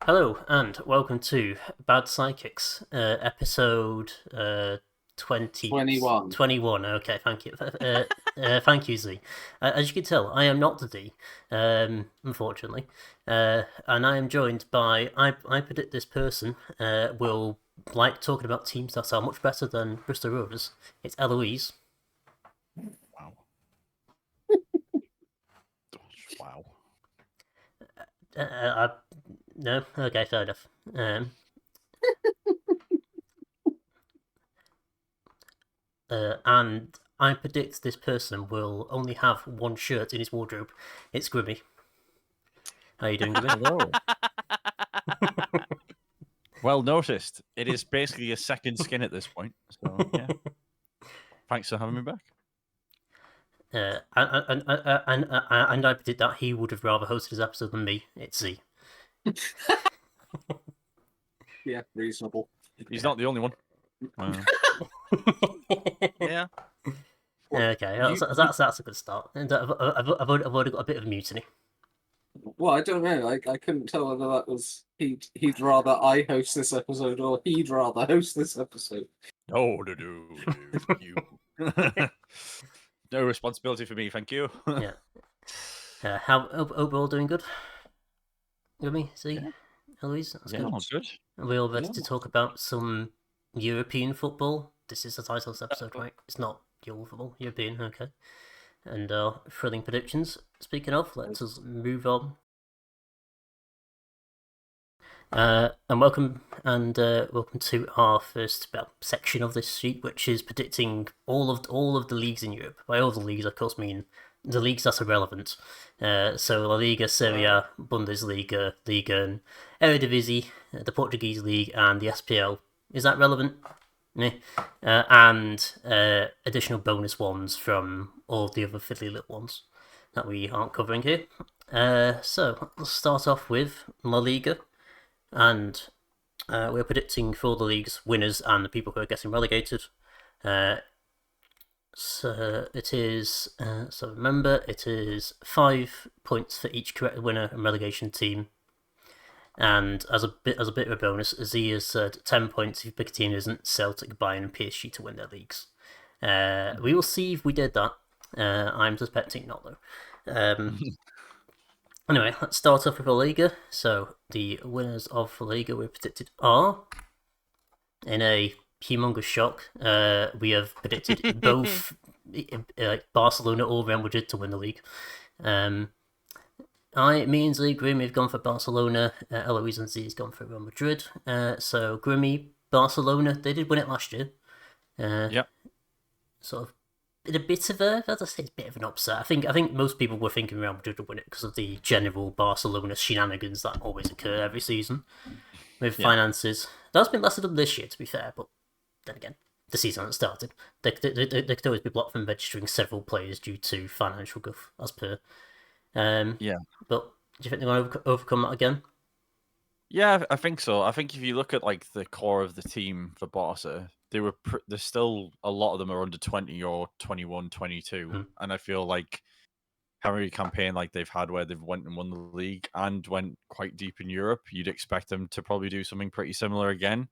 Hello and welcome to Bad Psychics, episode 20, 21. 21. Okay, thank you. Thank you, Z. As you can tell, I am not the D, unfortunately. And I am joined by, I predict this person will like talking about teams that are much better than Bristol Rovers. It's Eloise. Wow. Wow. No? Okay, fair enough. And I predict this person will only have one shirt in his wardrobe. It's Grimmy. How you doing, Grimmy? Hello. Well noticed. It is basically a second skin at this point. So yeah. Thanks for having me back. And I predict that he would have rather hosted his episode than me. It's Z. Yeah, reasonable. He's not the only one. Yeah. Okay, that's a good start. And I've already got a bit of mutiny. Well, I don't know. I couldn't tell whether that was he'd rather I host this episode or he'd rather host this episode. No. You. No responsibility for me, thank you. Yeah. How overall doing good? Grimmy, Z, Yeah. Eloise, that's Yeah, good. all good. Are we all ready Yeah. to talk about some European football? This is the title of this episode, right? It's not your football, European, okay. And thrilling predictions. Speaking of, let's us move on. And welcome to our first section of this sheet, which is predicting all of the leagues in Europe. By all the leagues, of course, mean the leagues that are relevant. So La Liga, Serie A, Bundesliga, Liga, and Eredivisie, the Portuguese league, and the SPL. Is that relevant? Yeah. And additional bonus ones from all the other fiddly little ones that we aren't covering here. So let's start off with La Liga. And we're predicting for the league's winners and the people who are getting relegated. So it is. So remember, it is 5 points for each correct winner and relegation team. And as a bit of a bonus, Z has said 10 points if you pick a team that isn't Celtic, Bayern, and PSG to win their leagues. We will see if we did that. I'm suspecting not though. Anyway, let's start off with La Liga. So the winners of La Liga we predicted are, in a humongous shock, we have predicted both Barcelona or Real Madrid to win the league. Me and Z, Grimmy have gone for Barcelona. Eloise and Z has gone for Real Madrid. So Grimmy, Barcelona, they did win it last year. Yep. Sort of a bit of a, as I say, it's a bit of an upset. I think most people were thinking Real Madrid would win it because of the general Barcelona shenanigans that always occur every season with finances. That's been less of them this year, to be fair, but then again, the season hasn't started. They could always be blocked from registering several players due to financial guff, as per. Yeah. But do you think they're going to overcome that again? Yeah, I think so. I think if you look at like the core of the team for Barca, there's still a lot of them are under 20 or 21, 22. And I feel like every campaign like they've had where they've went and won the league and went quite deep in Europe, you'd expect them to probably do something pretty similar again.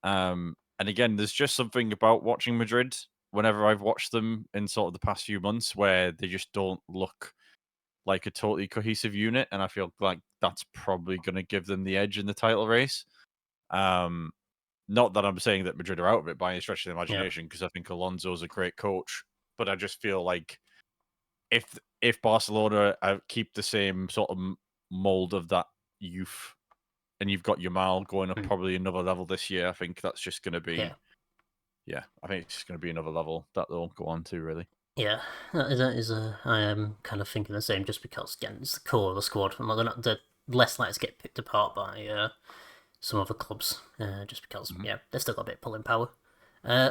And again, there's just something about watching Madrid whenever I've watched them in sort of the past few months where they just don't look like a totally cohesive unit, and I feel like that's probably going to give them the edge in the title race. Not that I'm saying that Madrid are out of it by any stretch of the imagination, because I think Alonso's a great coach, but I just feel like if Barcelona keep the same sort of mold of that youth, and you've got Yamal going up probably another level this year, I think that's just going to be, I think it's just going to be another level that they'll go on to, really. Yeah, that is I am kind of thinking the same, just because again it's the core of the squad, and they're less likely to get picked apart by some other clubs, just because they've still got a bit of pulling power.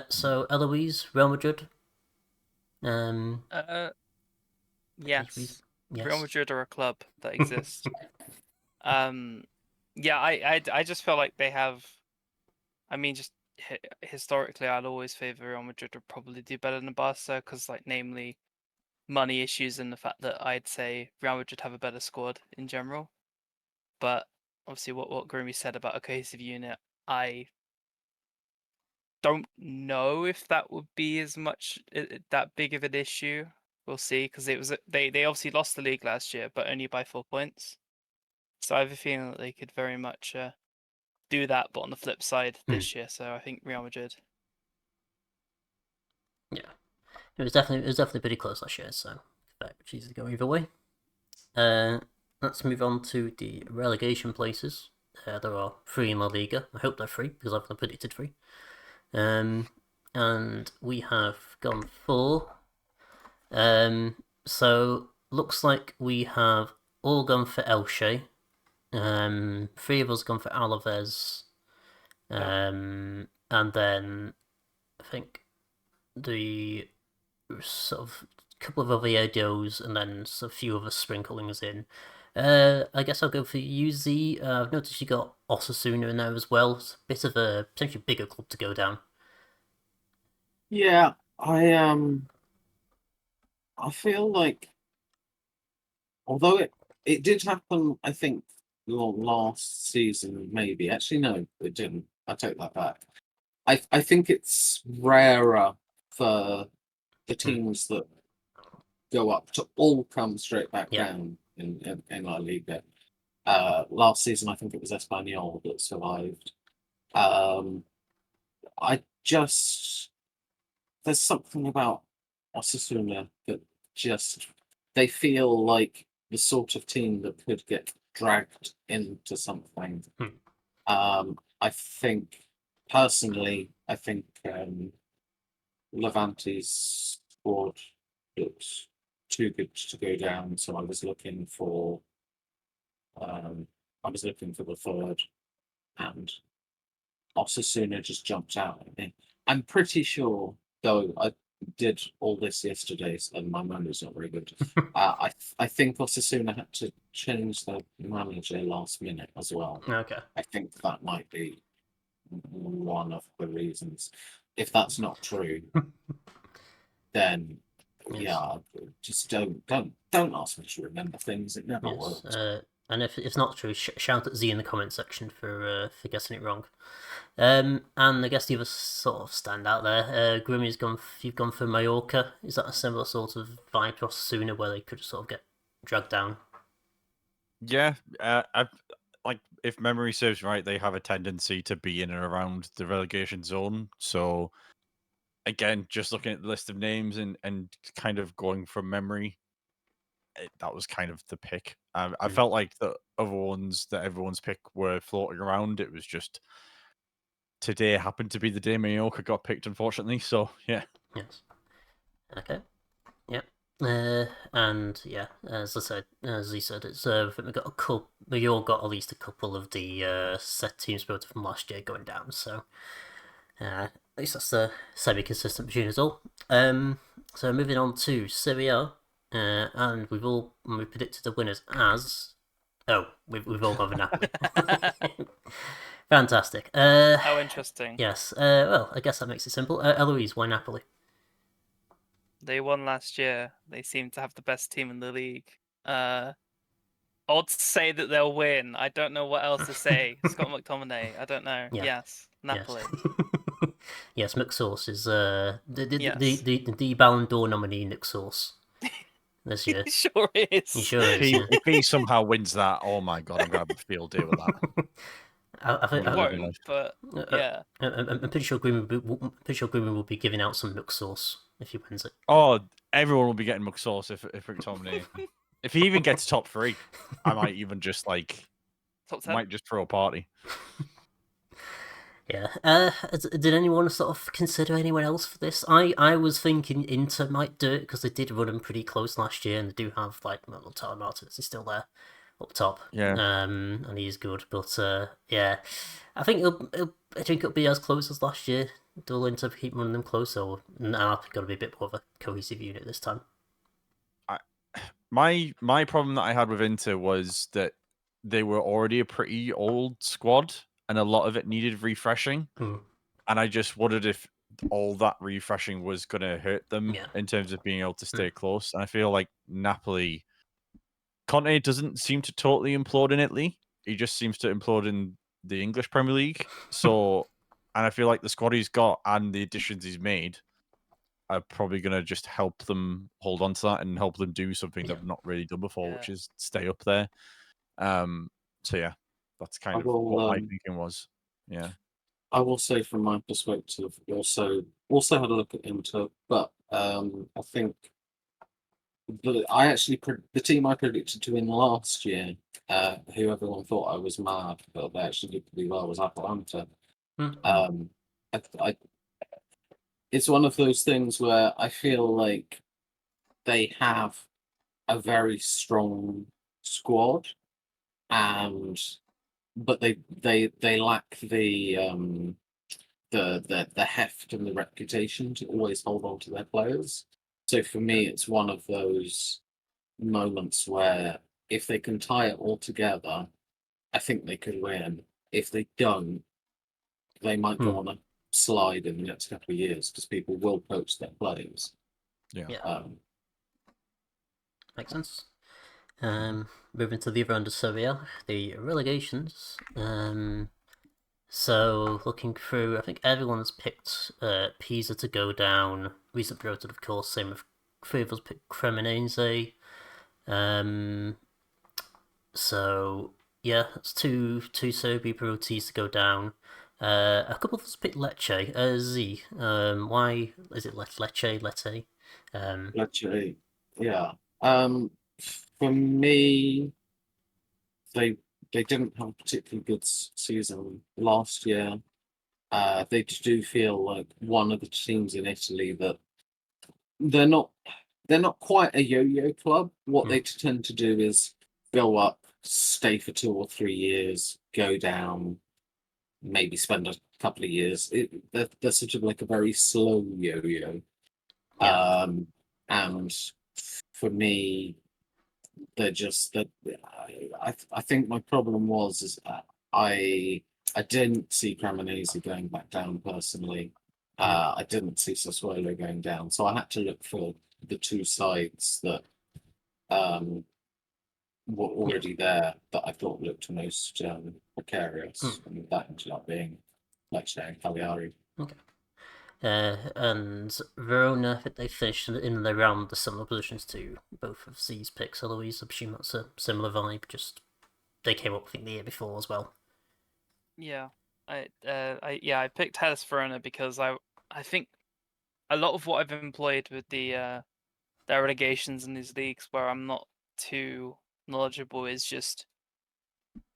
So Eloise, Real Madrid. Yes. Yes. Real Madrid are a club that exists. Yeah, I just feel like they have. I mean, just historically, I'd always favor Real Madrid would probably do better than Barca because, like, namely, money issues and the fact that I'd say Real Madrid have a better squad in general. But obviously what Grimmy said about a cohesive unit, I don't know if that would be as much that big of an issue. We'll see, because it was they obviously lost the league last year, but only by 4 points. So I have a feeling that they could very much do that, but on the flip side this year. So I think Real Madrid. Yeah, it was definitely pretty close last year, so it's easy to go either way. Let's move on to the relegation places. There are 3 in La Liga. I hope they're 3 because I've predicted 3. And we have gone 4. So looks like we have all gone for Elche. 3 of us gone for Alaves. And then I think the sort of couple of Oviedos and then a few other sprinklings in. I guess I'll go for UZ. I've noticed you got Osasuna in there as well. It's a bit of a potentially bigger club to go down. Yeah, I feel like, although it did happen, I think last season maybe. Actually, no, it didn't. I take that back. I think it's rarer for the teams that go up to all come straight back down in La Liga. Last season, I think it was Espanyol that survived. I just there's something about Osasuna that just they feel like the sort of team that could get dragged into something. I think personally, I think Levante's squad looks too good to go down, so I was looking for the third, and Osasuna just jumped out at me. I'm pretty sure, though I did all this yesterday, and my memory's not very good. I think Osasuna had to change their manager last minute as well. Okay. I think that might be one of the reasons. If that's not true, then just don't ask me to remember things. It never works. And if it's not true, shout at Z in the comment section for guessing it wrong. And I guess the other sort of stand out there, Grimmy's you've gone for Mallorca. Is that a similar sort of vibe to Osasuna where they could sort of get dragged down? Yeah, like if memory serves right, they have a tendency to be in and around the relegation zone. So again, just looking at the list of names and kind of going from memory, that was kind of the pick. I felt like the other ones that everyone's pick were floating around. It was just today happened to be the day Mallorca got picked, unfortunately. So yeah. Yes. Okay. Yep. And yeah, as he said, it's I think we got a couple. We all got at least a couple of the set teams built from last year going down. So at least that's a semi-consistent machine as all. So moving on to Serie A, and we predicted the winners as we've all gone for Napoli. Fantastic. How interesting. Yes. Well, I guess that makes it simple. Eloise, why Napoli? They won last year. They seem to have the best team in the league. I'll say that they'll win. I don't know what else to say. Scott McTominay. I don't know. Yeah. Yes, Napoli. Yes, McSauce is the Ballon d'Or nominee, Nick Sauce, this year. He sure is. He sure is. If he somehow wins that, oh my god, I'm gonna have a field day with that. I think won't, but yeah. I'm pretty sure Greenwood will be giving out some McSauce if he wins it. Oh, everyone will be getting McSauce if McTominay. If he even gets top 3, I might even just top 10? might just throw a party. Yeah. Did anyone sort of consider anyone else for this? I was thinking Inter might do it because they did run them pretty close last year, and they do have Lautaro Martinez is still there up top. Yeah. And he's good, but yeah, I think it'll be as close as last year. They'll Inter keep running them close, so now I've got to be a bit more of a cohesive unit this time. My problem that I had with Inter was that they were already a pretty old squad, and a lot of it needed refreshing. And I just wondered if all that refreshing was going to hurt them in terms of being able to stay close. And I feel like Napoli, Conte doesn't seem to totally implode in Italy. he just seems to implode in the English Premier League. So, and I feel like the squad he's got and the additions he's made are probably going to just help them hold on to that and help them do something they've not really done before, which is stay up there. So yeah, that's kind of what my thinking was. Yeah. I will say from my perspective, also had a look at Inter, but I think I actually the team I predicted to win last year, who everyone thought I was mad, but they actually did pretty well, was Atalanta. I it's one of those things where I feel like they have a very strong squad, but they lack the heft and the reputation to always hold on to their players. So for me, it's one of those moments where if they can tie it all together, I think they could win. If they don't, they might go on a slide in the next couple of years because people will poach their players. Yeah. Makes sense. Moving to the other end of Serie A, the relegations. So looking through, I think everyone's picked Pisa to go down. Recent promoted, of course. Same with 3 of us picked Cremonese. So yeah, it's two Serie B promotees to go down. A couple of us picked Lecce. Z. Why is it Lecce? Lecce, yeah. For me, they didn't have a particularly good season last year. They do feel like one of the teams in Italy that they're not quite a yo-yo club. What they tend to do is go up, stay for 2 or 3 years, go down, maybe spend a couple of years. They're sort of like a very slow yo-yo. And for me, they're just that. I think my problem was I didn't see Cremonese going back down personally. I didn't see Sassuolo going down, so I had to look for the 2 sides that were already there that I thought looked most precarious, and that ended up being Lecce and Cagliari. Okay. And Verona, I think they finished in around the similar positions to both of Z's picks. Eloise, I presume that's a similar vibe. Just they came up, I think, the year before as well. Yeah, I picked Hellas Verona because I think a lot of what I've employed with the their relegations in these leagues where I'm not too knowledgeable is just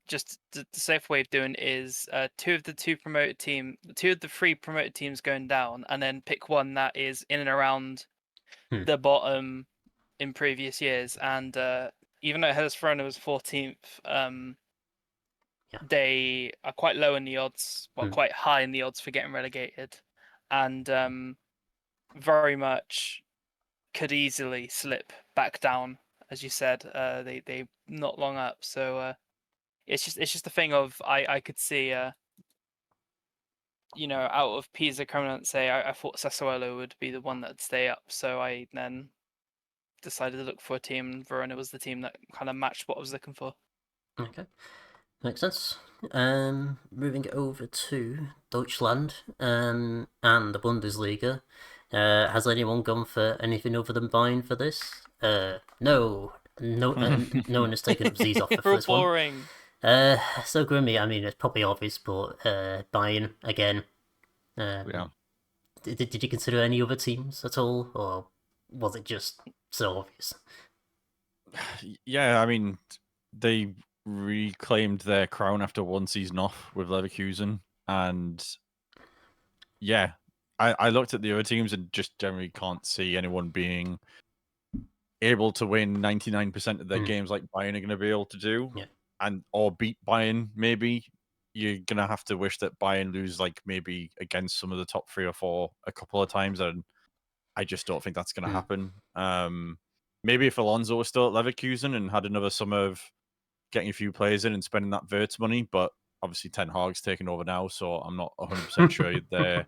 the safe way of doing it is 2 of the 3 promoted teams going down, and then pick one that is in and around the bottom in previous years. And even though Hellas Verona was 14th, they are quite low in the odds, quite high in the odds for getting relegated, and very much could easily slip back down, as you said. They not long up, so it's just a thing of I could see out of Pisa, Cremonese, I thought Sassuolo would be the one that'd stay up, so I then decided to look for a team, and Verona was the team that kind of matched what I was looking for. Okay. Makes sense. Moving over to Deutschland and the Bundesliga. Has anyone gone for anything other than Bayern for this? No one has taken up Z's offer for this boring. one. So Grimmy, I mean, it's probably obvious, but Bayern again. Yeah. Did you consider any other teams at all, or was it just so obvious? Yeah, I mean, they reclaimed their crown after 1 season off with Leverkusen, and yeah, I looked at the other teams and just generally can't see anyone being able to win 99% of their games like Bayern are going to be able to do, or beat Bayern. Maybe you're going to have to wish that Bayern lose like maybe against some of the top 3 or 4 a couple of times, and I just don't think that's going to happen. Maybe if Alonso was still at Leverkusen and had another summer of getting a few players in and spending that Wirtz money, but obviously Ten Hag's taken over now, so I'm not 100% sure they're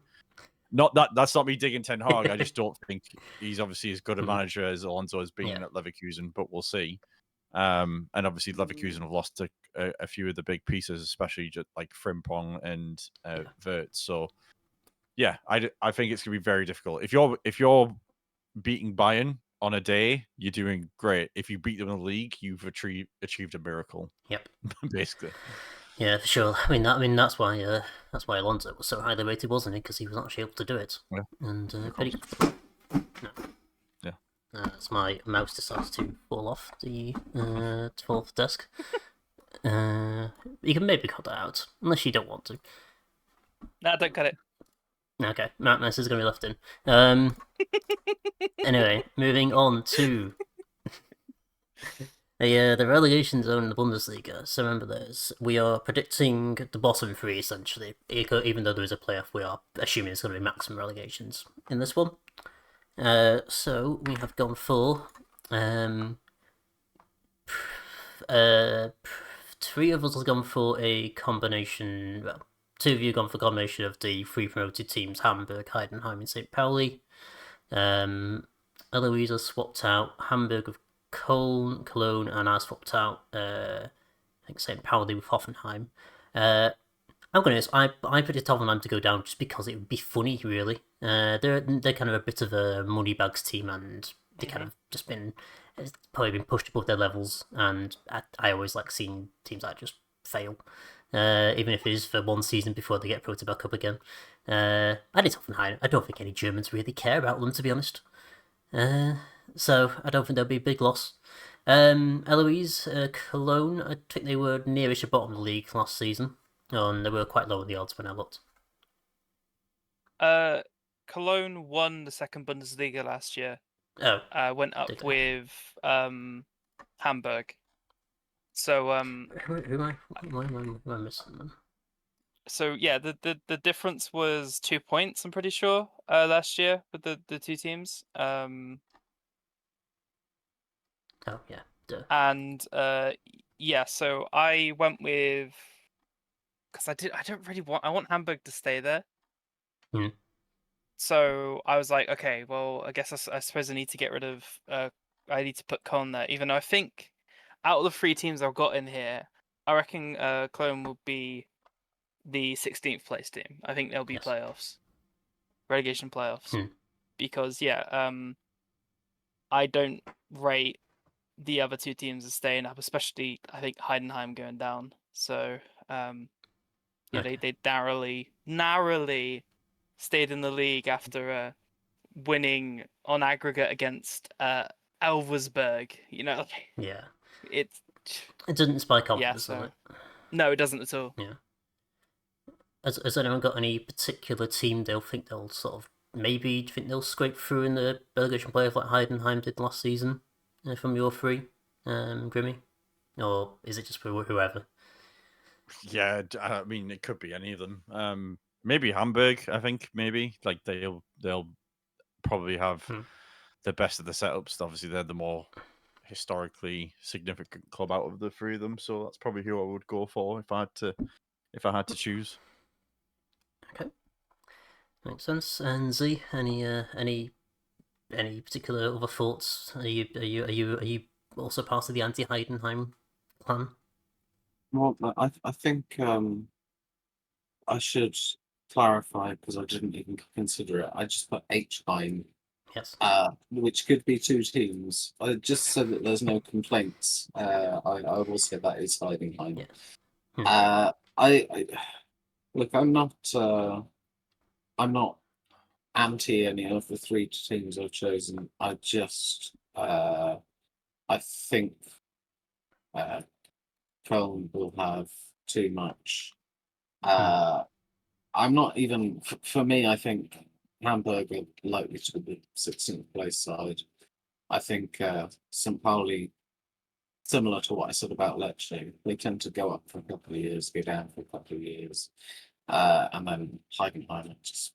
not that's not me digging Ten Hag. I just don't think he's obviously as good a manager as Alonso has been at Leverkusen, but we'll see. And obviously Leverkusen have lost a few of the big pieces, especially just like Frimpong and Wirtz. So yeah, I think it's gonna be very difficult. If you're beating Bayern on a day, you're doing great. If you beat them in the league, you've achieved a miracle. Yep. Basically. Yeah, for sure. I mean that's why Alonso was so highly rated, wasn't he? Because he was actually able to do it. Yeah. And course. no. Yeah. As my mouse decides to fall off the desk. You can maybe cut that out, unless you don't want to. No, don't cut it. Okay, this is going to be left in. Anyway, moving on to the relegation zone in the Bundesliga. So remember, we are predicting the bottom three essentially. Even though there is a playoff, we are assuming it's going to be maximum relegations in this one. So we have gone for three of us have gone for a combination. Well, two of you have gone for a combination of the three promoted teams: Hamburg, Heidenheim, and St. Pauli. Eloise has swapped out Hamburg with Cologne, and I swapped out I think St. Pauli with Hoffenheim. I'm going to. I predict Hoffenheim to go down just because it would be funny, really. They're kind of a bit of a money bags team, and they kind of just probably been pushed above their levels. And I always like seeing teams that just fail, even if it is for one season before they get promoted back up again. I did Hoffenheim. I don't think any Germans really care about them, to be honest. So I don't think there'll be a big loss. Eloise, Cologne, I think they were nearish the bottom of the league last season. And they were quite low in the odds when I looked. Cologne won the second Bundesliga last year. Oh. Went up with Hamburg. So who am I missing then? So yeah, the difference was 2 points. I'm pretty sure last year with the two teams. Oh yeah. Duh. And yeah, so I went with because I want Hamburg to stay there. Mm. So I was like, okay, well, I guess I suppose I need to get rid of. I need to put Cologne there, even though I think out of the three teams I've got in here, I reckon Cologne will be the 16th place team. I think they'll be playoffs, relegation playoffs, because I don't rate the other two teams as staying up, especially I think Heidenheim going down. So they narrowly stayed in the league after winning on aggregate against Elversberg. Yeah, it doesn't inspire confidence, does it? No, it doesn't at all. Yeah. Has anyone got any particular team they'll think they'll sort of maybe think they'll scrape through in the relegation playoff like Heidenheim did last season from your three, Grimmy? Or is it just for whoever? Yeah, I mean it could be any of them. Maybe Hamburg. I think maybe like they'll probably have the best of the setups. Obviously, they're the more historically significant club out of the three of them, so that's probably who I would go for if I had to choose. Okay, makes sense. And Z, any particular other thoughts? Are you also part of the anti-Heidenheim plan? Well, I think I should clarify because I didn't even consider it. I just put H-Heim. Yes. Which could be two teams. Just so that there's no complaints. I will say that is Heidenheim. Yeah. I look. I'm not anti any of the three teams I've chosen. I just I think Köln will have too much. I'm not even for me. I think Hamburg are likely to be 16th place side. I think St. Pauli, similar to what I said about Lecce, they tend to go up for a couple of years, go down for a couple of years, and then Heidenheim, I just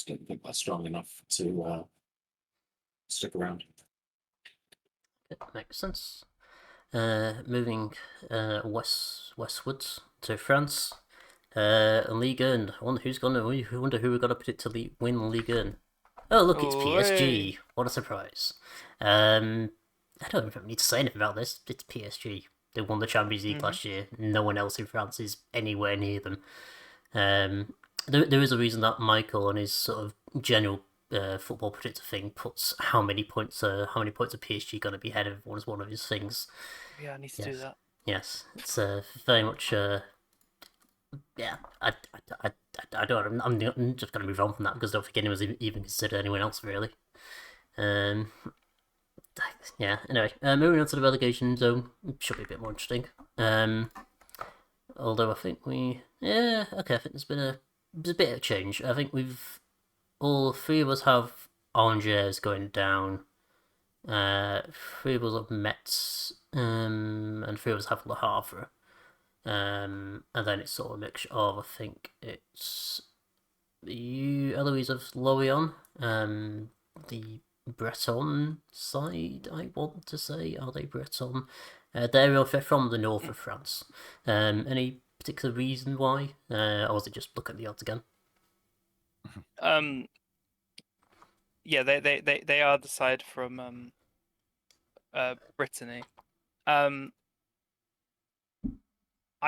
don't think they're strong enough to stick around. It makes sense. Moving westwards to France. Liga, and I wonder who we're gonna predict to win Liga. Oh, look, it's PSG! What a surprise! I don't even need to say anything about this. It's PSG. They won the Champions League last year. No one else in France is anywhere near them. There is a reason that Michael on his sort of general football predictor thing puts how many points are PSG going to be ahead of everyone as one of his things. Yeah, I need to do that. Yes, it's very much. Yeah, I don't. I'm just going to move on from that because I don't think anyone was even considered anyone else really. Yeah. Anyway, moving on to the relegation zone should be a bit more interesting. Although I think I think there's a bit of change. I think all three of us have Angers going down. 3 of us have Metz, and 3 of us have Le Havre. And then it's sort of a mixture of, I think it's you, Eloise, of Lorient, the Breton side, I want to say. Are they Breton? They're from the north of France. Any particular reason why? Or was it just look at the odds again? Yeah, they are the side from Brittany. I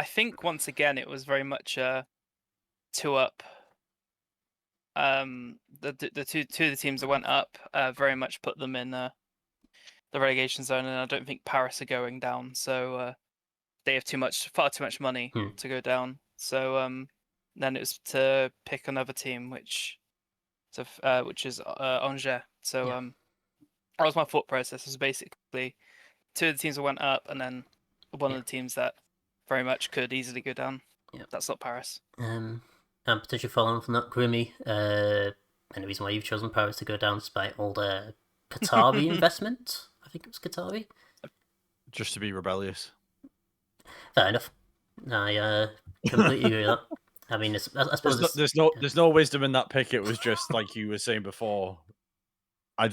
think once again it was very much a 2-up. The two of the teams that went up very much put them in the relegation zone, and I don't think Paris are going down. So they have far too much money to go down. So then it was to pick another team, which is Angers. So that was my thought process. It was basically 2 of the teams that went up, and then one of the teams that very much could easily go down. Yeah. That's not Paris. And potentially following from that, Grimmy, any reason why you've chosen Paris to go down despite all the Qatari investment? I think it was Qatari. Just to be rebellious. Fair enough. I completely agree with that. I mean, I suppose there's no wisdom in that pick. It was just like you were saying before. I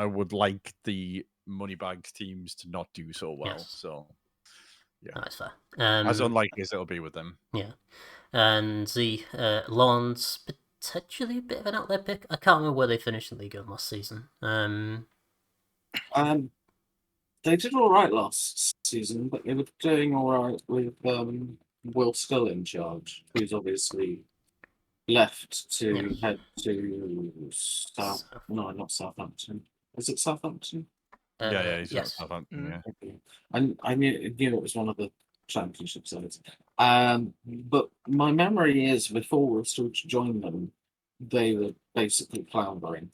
would like the moneybags teams to not do so well. Yes. So yeah, that's fair. As unlikely as it'll be with them. Yeah, and the Lens potentially a bit of an outlier pick. I can't remember where they finished in the league last season. They did all right last season, but they were doing all right with Will Still in charge, who's obviously left to head to not Southampton. Is it Southampton? He's at Southampton. Yeah, and I knew it was one of the championship sides. But my memory is before Will Still joined them, they were basically floundering,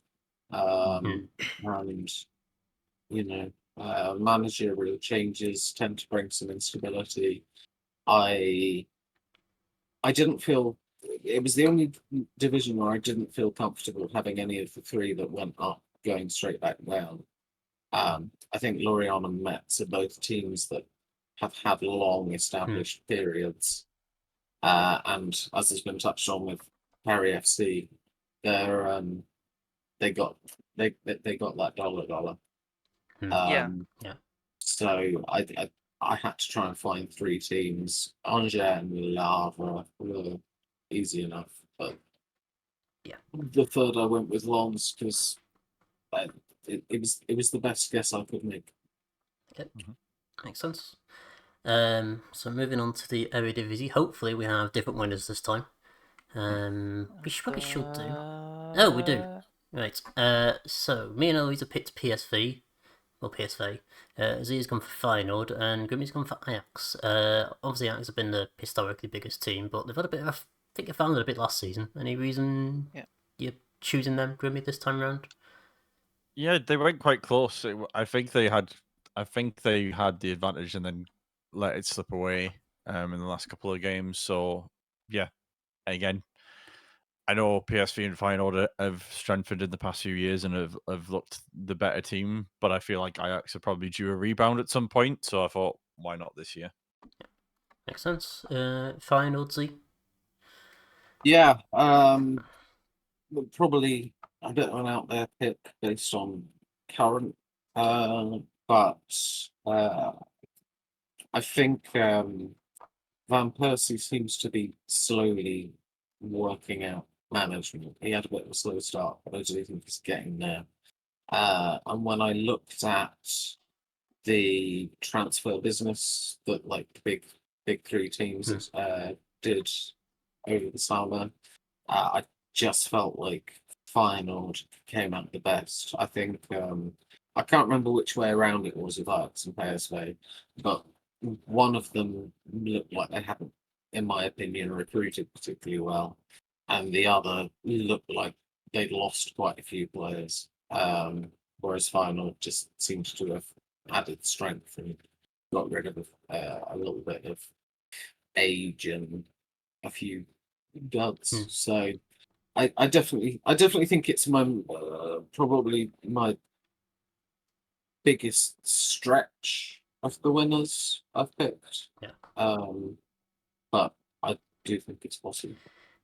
and managerial changes tend to bring some instability. I didn't feel it was the only division where I didn't feel comfortable having any of the 3 that went up going straight back down. I think Lorient and Metz are both teams that have had long established periods, and as has been touched on with Paris FC, they got that dollar. So I had to try and find 3 teams. Angers and Le Havre were easy enough, but the third I went with Lens because it was the best guess I could make. Okay. Makes sense. So moving on to the Eredivisie. Hopefully we have different winners this time. We probably should do. Oh, we do. Right. So me and Eloise have picked PSV. Well, PSV. Zia's gone for Feyenoord, and Grimmy's gone for Ajax. Obviously, Ajax have been the historically biggest team, but they've had a bit of I think they found it a bit last season. Any reason you're choosing them, Grimmy, this time around? Yeah, they went quite close. I think they had the advantage and then let it slip away in the last couple of games. So yeah, again, I know PSV and Feyenoord have strengthened in the past few years and have looked the better team, but I feel like Ajax are probably due a rebound at some point. So I thought, why not this year? Makes sense. Feyenoord, Z? Yeah, probably a bit of an out there pick based on current, but I think Van Persie seems to be slowly working out management. He had a bit of a slow start, but I do think he's getting there. And when I looked at the transfer business that like the big three teams did over the summer. I just felt like Feyenoord came out the best. I think I can't remember which way around it was with Ajax and PSV, but one of them looked like they hadn't, in my opinion, recruited particularly well, and the other looked like they'd lost quite a few players. Whereas Feyenoord just seems to have added strength and got rid of a little bit of age and a few duds. So I definitely think it's my probably my biggest stretch of the winners I've picked. Yeah. But I do think it's possible.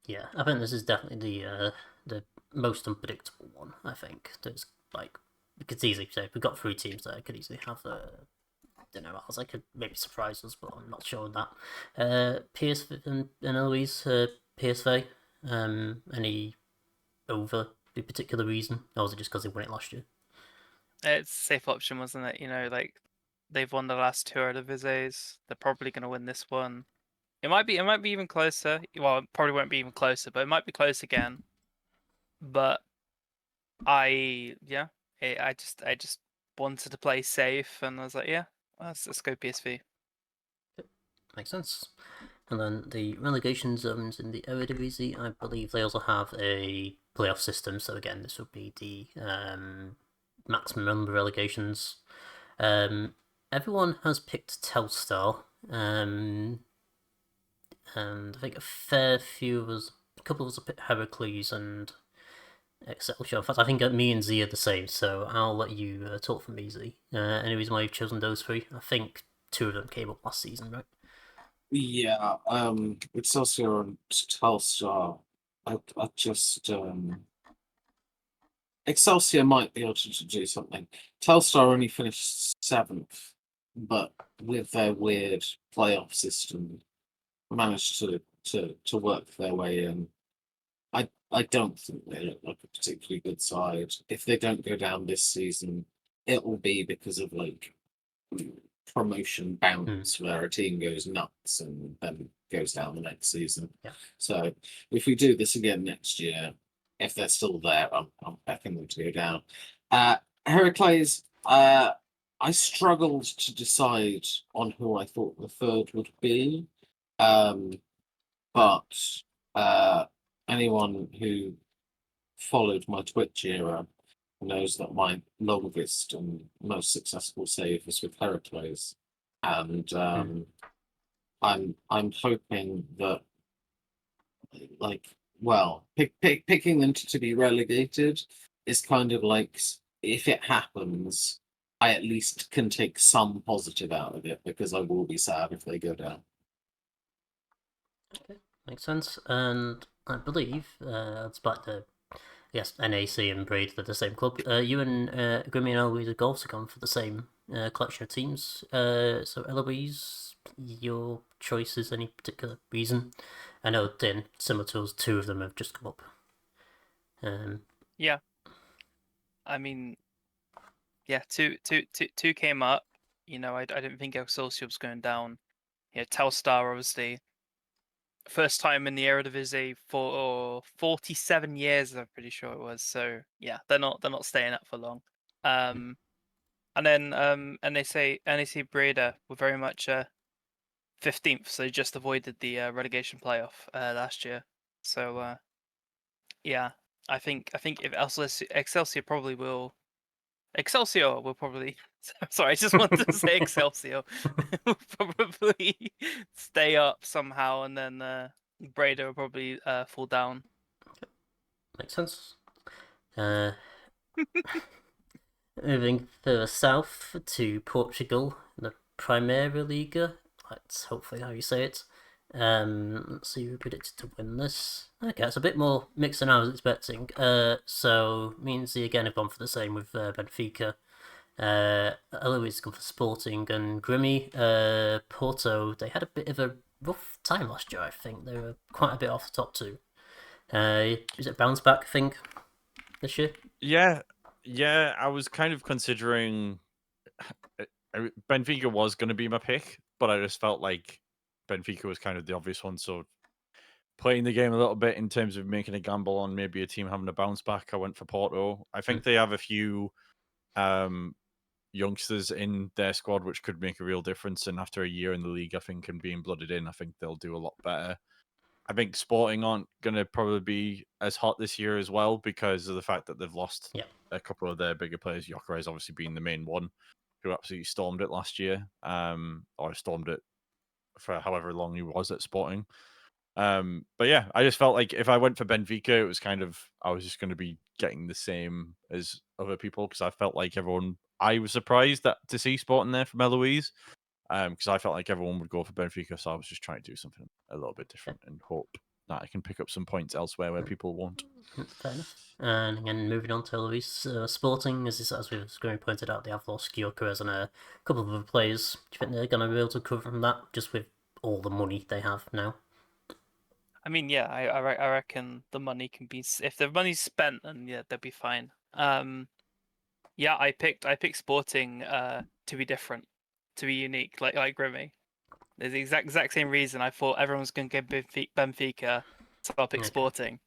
Yeah, I think this is definitely the most unpredictable one. I think there's like we could easily say if we got 3 teams there, could easily have don't know as I could maybe surprise us, but I'm not sure on that. PSV and Eloise, PSV. Any over the particular reason, or was it just because they won it last year? It's a safe option, wasn't it? You know, like they've won the last 2 Eredivisie. They're probably going to win this one. It might be even closer. Well, it probably won't be even closer, but it might be close again. But I just wanted to play safe, and I was like, yeah, let's go PSV. Makes sense. And then the relegation zones in the Eredivisie, I believe they also have a playoff system. So again, this would be the maximum number of relegations. Everyone has picked Telstar, and I think a fair few of us, a couple of us have picked Heracles and Excelsior. In fact, I think me and Z are the same. So I'll let you talk for me, Z. Any reason why you've chosen those 3? I think 2 of them came up last season, right? Yeah, Excelsior and Telstar. I just Excelsior might be able to do something. Telstar only finished 7th, but with their weird playoff system, managed to work their way in. I don't think they look like a particularly good side. If they don't go down this season, it will be because of like promotion bounce where a team goes nuts and then goes down the next season. Yeah. So if we do this again next year, if they're still there, I'm backing them to go down. Heracles, I struggled to decide on who I thought the third would be. But anyone who followed my Twitch era knows that my longest and most successful save was with Heracles, and I'm hoping that picking them to be relegated is kind of like if it happens, I at least can take some positive out of it because I will be sad if they go down. Okay, makes sense. And I believe despite the NAC and Braid, they're the same club. You and Grimmy and Eloise have also gone for the same collection of teams. So Eloise, your choices, any particular reason? I know then similar to us, 2 of them have just come up. Yeah. I mean, yeah, two came up. You know, I didn't think Excelsior was going down. You know, Telstar obviously first time in the Eredivisie for 47 years, I'm pretty sure it was. So yeah, they're not staying up for long. And then NAC Breda were very much 15th, so just avoided the relegation playoff last year. So yeah, I think if Excelsior will probably sorry, I just wanted to say Excelsior will probably stay up somehow, and then Breda will probably fall down. Makes sense. Moving further south to Portugal, the Primeira Liga. That's hopefully how you say it. Let's see who predicted to win this. Okay, it's a bit more mixed than I was expecting. So me and Z again have gone for the same with Benfica. Eloise has gone for Sporting, and Grimmy, Porto. They had a bit of a rough time last year. I think they were quite a bit off the top too. Is it bounce back thing this year? Yeah, I was kind of considering Benfica was going to be my pick, but I just felt like Benfica was kind of the obvious one. So playing the game a little bit in terms of making a gamble on maybe a team having a bounce back, I went for Porto. I think they have a few youngsters in their squad which could make a real difference. And after a year in the league, I think, and being blooded in, I think they'll do a lot better. I think Sporting aren't going to probably be as hot this year as well because of the fact that they've lost a couple of their bigger players. Gyökeres obviously being the main one, who absolutely stormed it last year, or stormed it for however long he was at Sporting. But yeah, I just felt like if I went for Benfica, it was kind of, I was just going to be getting the same as other people because I felt like I was surprised to see Sporting there from Eloise. Because I felt like everyone would go for Benfica, so I was just trying to do something a little bit different and hope that I can pick up some points elsewhere where people won't. Fair enough. And again, moving on to Luis, Sporting, as we've pointed out, they have lost Gyökeres and a couple of other players. Do you think they're going to be able to recover from that just with all the money they have now? I mean, yeah, I reckon the money can be, if the money's spent, then yeah, they'll be fine. Yeah, I picked Sporting to be different, to be unique, like Grimmy. There's the exact same reason I thought everyone was going to get Benfica, so I'll pick Sporting.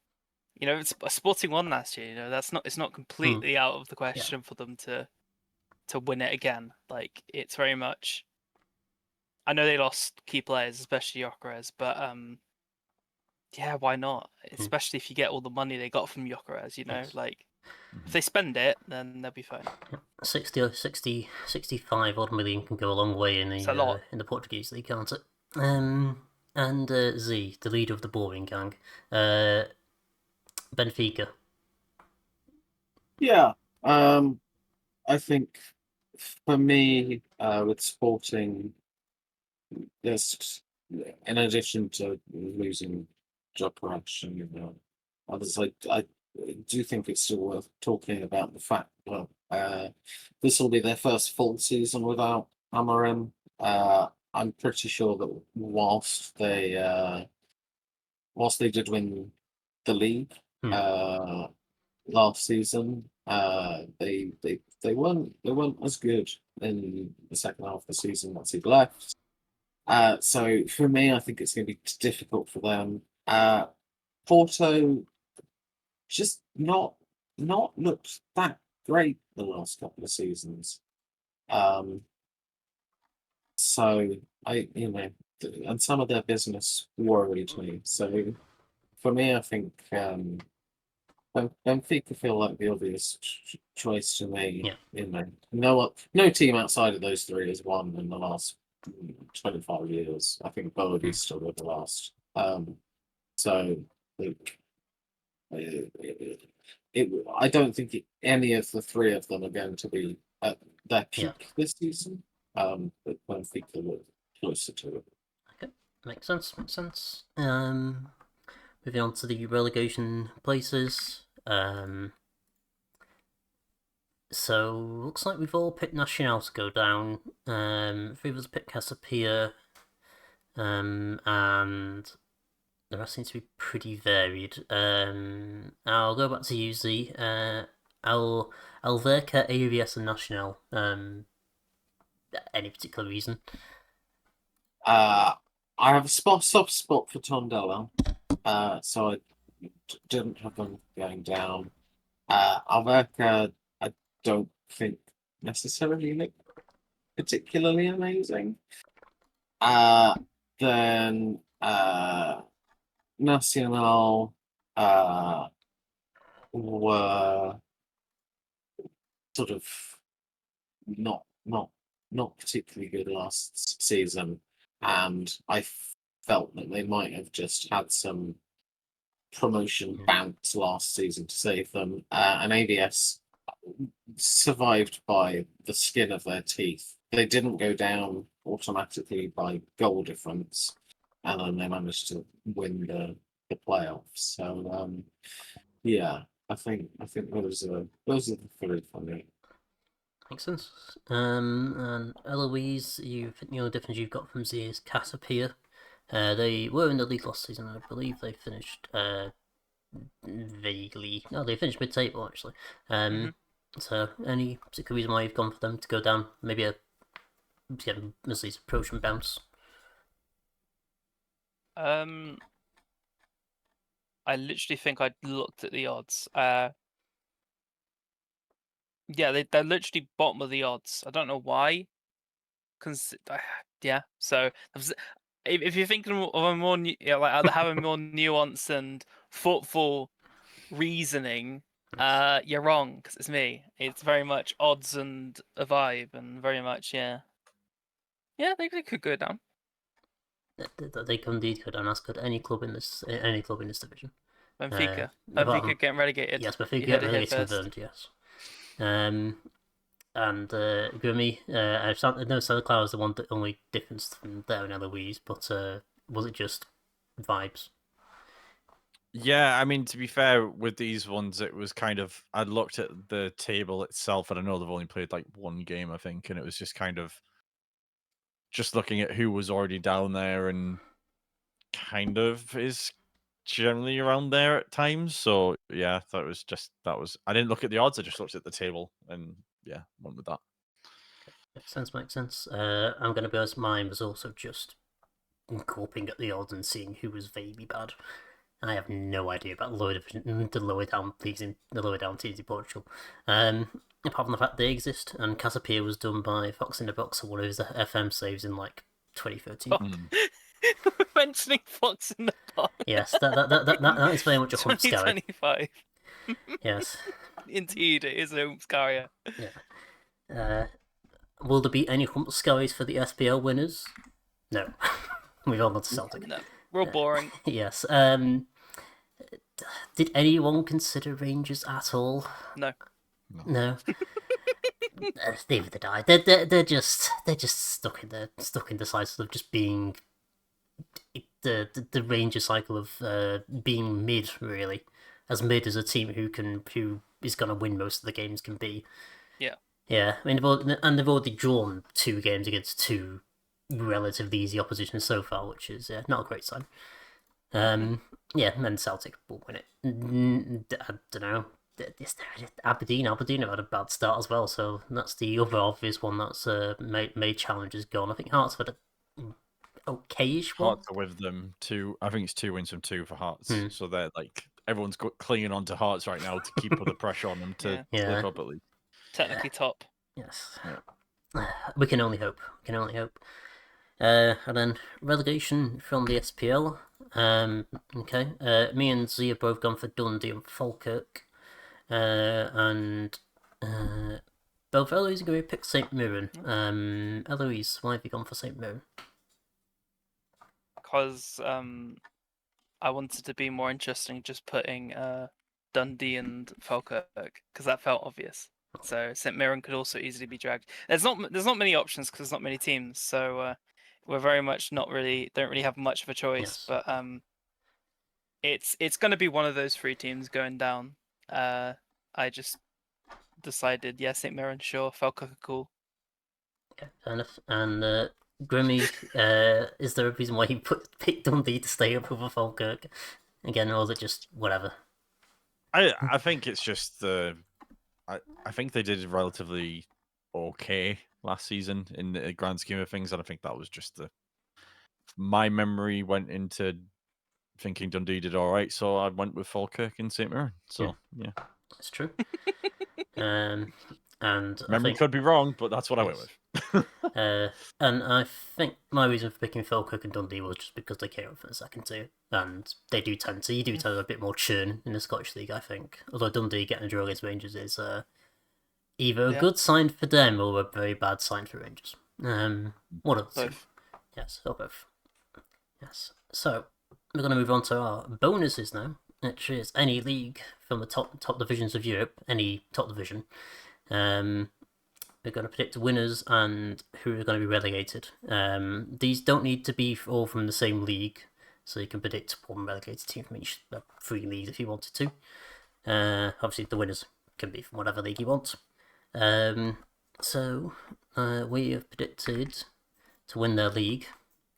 You know, it's Sporting won last year. You know, it's not completely out of the question for them to win it again. Like, it's very much. I know they lost key players, especially Gyökeres, but yeah, why not? Especially if you get all the money they got from Gyökeres, you know, like if they spend it, then they'll be fine. 65 odd million can go a long way in the Portuguese league, can't it? And Z, the leader of the boring gang, Benfica. Yeah, I think for me, with Sporting, there's, in addition to losing Gyökeres and others, I do think it's still worth talking about the fact that this will be their first full season without Amorim. I'm pretty sure that whilst they did win the league last season, they weren't as good in the second half of the season once he left. So for me, I think it's going to be difficult for them. Porto just not looked that great the last couple of seasons. So and some of their business worried me. So for me, I think Benfica feel like the obvious choice to me. Yeah. No team outside of those three has won in the last 25 years. I think Boady's still with the last. So like, I don't think any of the three of them are going to be at their peak this season. But Benfica look closer to it. Okay, makes sense. Moving on to the relegation places. So looks like we've all picked Nacional to go down. Three of us picked Casapia, and the rest seems to be pretty varied. I'll go back to you, Z. Alverca, AVS, and Nacional. Any particular reason? I have a soft spot for Tondela, so I didn't have them going down. Alverca, I don't think necessarily look particularly amazing. Then Nacional were sort of not particularly good last season, and I felt that they might have just had some promotion bounce last season to save them. And AVS survived by the skin of their teeth. They didn't go down automatically by goal difference, and then they managed to win the playoffs. So yeah, I think those are the three for me. Makes sense. And Eloise, the only difference you've got from Z is Casapia. They were in the league last season. I believe they finished vaguely. No, they finished mid-table actually. So any particular reason why you've gone for them to go down? Maybe a getting as these approach and bounce? I literally think I looked at the odds. Yeah, they're literally bottom of the odds. I don't know why. Yeah. So if you're thinking of a more like have a more nuanced and thoughtful reasoning, you're wrong because it's me. It's very much odds and a vibe, and very much yeah. They could go down. They can indeed go down, as could any club in this division. Benfica. apart Benfica from- getting relegated. Yes, but You Benfica heard get it here relegated first. confirmed. Yes. And Grimmy, I know Santa Clara was the one that only difference from there and Eloise, but was it just vibes? Yeah, I mean, to be fair, with these ones, it was kind of, I looked at the table itself, and I know they've only played like one game, I think, and it was just kind of just looking at who was already down there and kind of is generally around there at times. So yeah, that was I didn't look at the odds, I just looked at the table and yeah, went with that. Makes sense. I'm going to be honest, mine was also just coping at the odds and seeing who was vaguely bad. I have no idea about the lower down leagues in the lower down teams in Portugal. Apart from the fact they exist, and Casapia was done by Fox in the Box, or one of his FM saves in like 2013. We're mentioning Fox in the Box. Yes, that is very much a hump scary. 2025. Yes. Indeed, it is a hump scary. Yeah. Will there be any hump scaries for the SPL winners? No. We've all gone to Celtic. No, real boring. Yes. Did anyone consider Rangers at all? No. No. Neither did I. They're just stuck in the cycle of just being the Ranger cycle of being mid, really, as mid as a team who is gonna win most of the games can be. Yeah. Yeah, I mean they've already drawn 2 games against 2 relatively easy opposition so far, which is not a great sign. Yeah, and then Celtic will win it. I don't know. Aberdeen have had a bad start as well, so that's the other obvious one that's made challenges gone. I think Hearts had a okayish one. Hearts are with them. I think it's 2 wins from 2 for Hearts. So they're like, everyone's clinging on to Hearts right now to keep the pressure on them to slip up at least. Technically top. Yes. Yeah. We can only hope. And then relegation from the SPL. Okay. Me and Z have both gone for Dundee and Falkirk. And both Eloise are going to pick St Mirren. Eloise, why have you gone for St Mirren? Because I wanted to be more interesting, just putting Dundee and Falkirk because that felt obvious. So St Mirren could also easily be dragged. There's not many options because there's not many teams. So we're very much don't really have much of a choice. Yes. But it's going to be one of those 3 teams going down. I just decided, St Mirren, sure. Falkirk are cool. Okay, fair enough. And Grimmy, is there a reason why you picked Dundee to stay up over Falkirk again, or is it just whatever? I think it's just I think they did relatively okay last season in the grand scheme of things, and I think that was just my memory went into thinking Dundee did all right, so I went with Falkirk and St Mirren. So yeah. That's true. And memory could be wrong, but that's what I went with. And I think my reason for picking Falkirk and Dundee was just because they came up from the second tier, and you do tend to have a bit more churn in the Scottish League, I think. Although Dundee getting a draw against Rangers is either a good sign for them or a very bad sign for Rangers. One of the two. Yes, or both. Yes. So we're going to move on to our bonuses now, which is any league from the top divisions of Europe, any top division. We're going to predict winners and who are going to be relegated. These don't need to be all from the same league, so you can predict one relegated team from each 3 leagues if you wanted to. Obviously, the winners can be from whatever league you want. So we have predicted to win their league.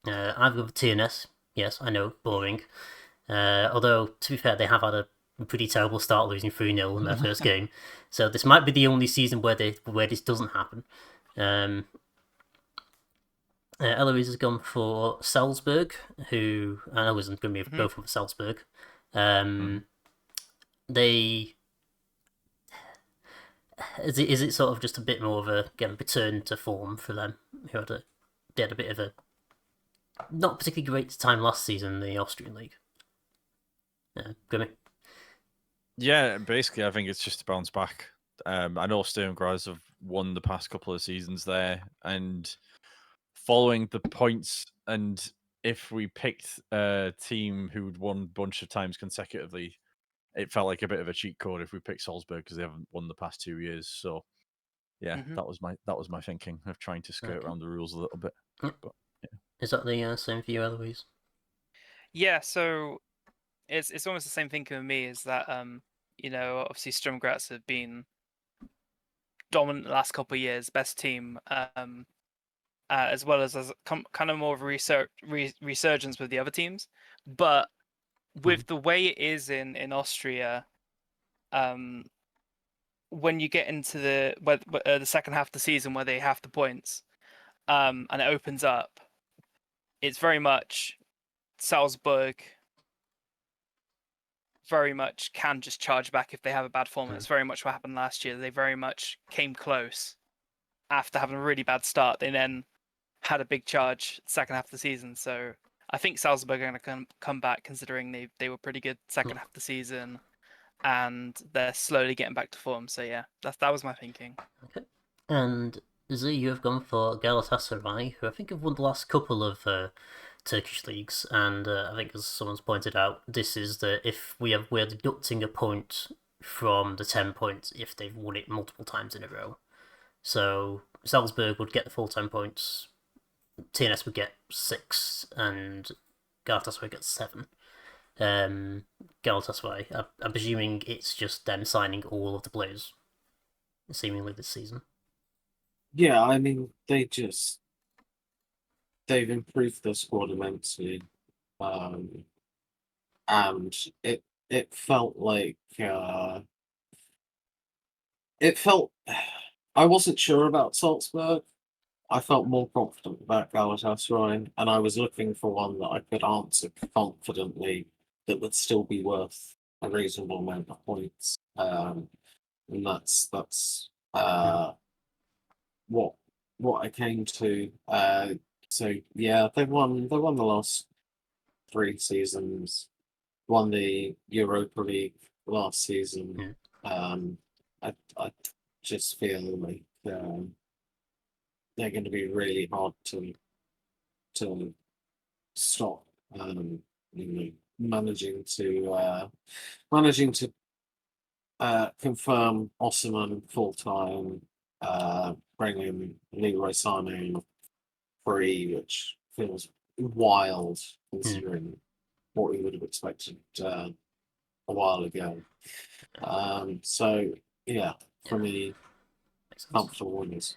I've got TNS. Yes, I know, boring. Although, to be fair, they have had a pretty terrible start, losing 3-0 in their first game. So this might be the only season where this doesn't happen. Eloise has gone for Salzburg, who I know isn't going to be both for Salzburg. They is it sort of just a bit more of a return to form for them? They had a bit of a not particularly great time last season in the Austrian league. Grimmy. Yeah, basically, I think it's just a bounce back. I know Sturm Graz have won the past couple of seasons there, and following the points, and if we picked a team who'd won a bunch of times consecutively, it felt like a bit of a cheat code if we picked Salzburg because they haven't won the past 2 years. So, yeah, that was my thinking of trying to skirt around the rules a little bit. Yep. But yeah. Is that the same for you, Eloise? Yeah, so it's almost the same thinking with me. Is that obviously Sturm Graz have been dominant the last couple of years, best team, as well as kind of more of a resurgence with the other teams. But with the way it is in Austria, when you get into the second half of the season where they have the points, and it opens up, it's very much Salzburg. Very much can just charge back if they have a bad form. It's very much what happened last year. They very much came close after having a really bad start. They then had a big charge second half of the season. So I think Salzburg are going to come back, considering they were pretty good second half of the season, and they're slowly getting back to form. So yeah, that was my thinking. Okay. And Z, you have gone for Galatasaray, who I think have won the last couple of Turkish leagues, and I think, as someone's pointed out, this is we're deducting a point from the 10 points if they've won it multiple times in a row. So Salzburg would get the full 10 points, TNS would get 6, and Galatasaray gets 7. Galatasaray, I'm presuming it's just them signing all of the players, seemingly this season. Yeah, I mean, they've improved their squad immensely, and it felt like I wasn't sure about Salzburg. I felt more confident about Galatasaray, and I was looking for one that I could answer confidently that would still be worth a reasonable amount of points. And that's what I came to. So yeah, they won the last 3 seasons, won the Europa League last season. I just feel like they're going to be really hard to stop. Managing to confirm Osman full time, bring in Leroy Sané free, which feels wild considering what we would have expected a while ago. So yeah, for me, comfortable winners.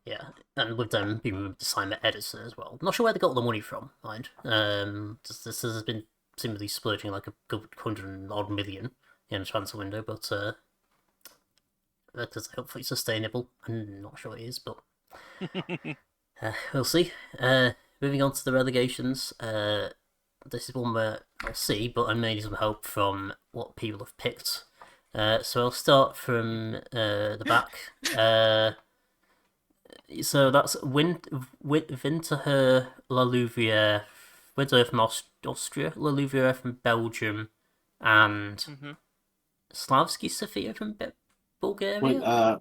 Yeah, and with them being moved to Simon Edison as well. I'm not sure where they got the money from, mind. This has been seemingly splurging like a good 100-odd million in a transfer window, but that is hopefully sustainable. I'm not sure it is, but we'll see. Moving on to the relegations. This is one where I'll see, but I may need some help from what people have picked. So I'll start from the back. So that's Winterthur La Louvière, Winterthur from Austria, La Louvière from Belgium, and Slavsky Sofia from Bulgaria.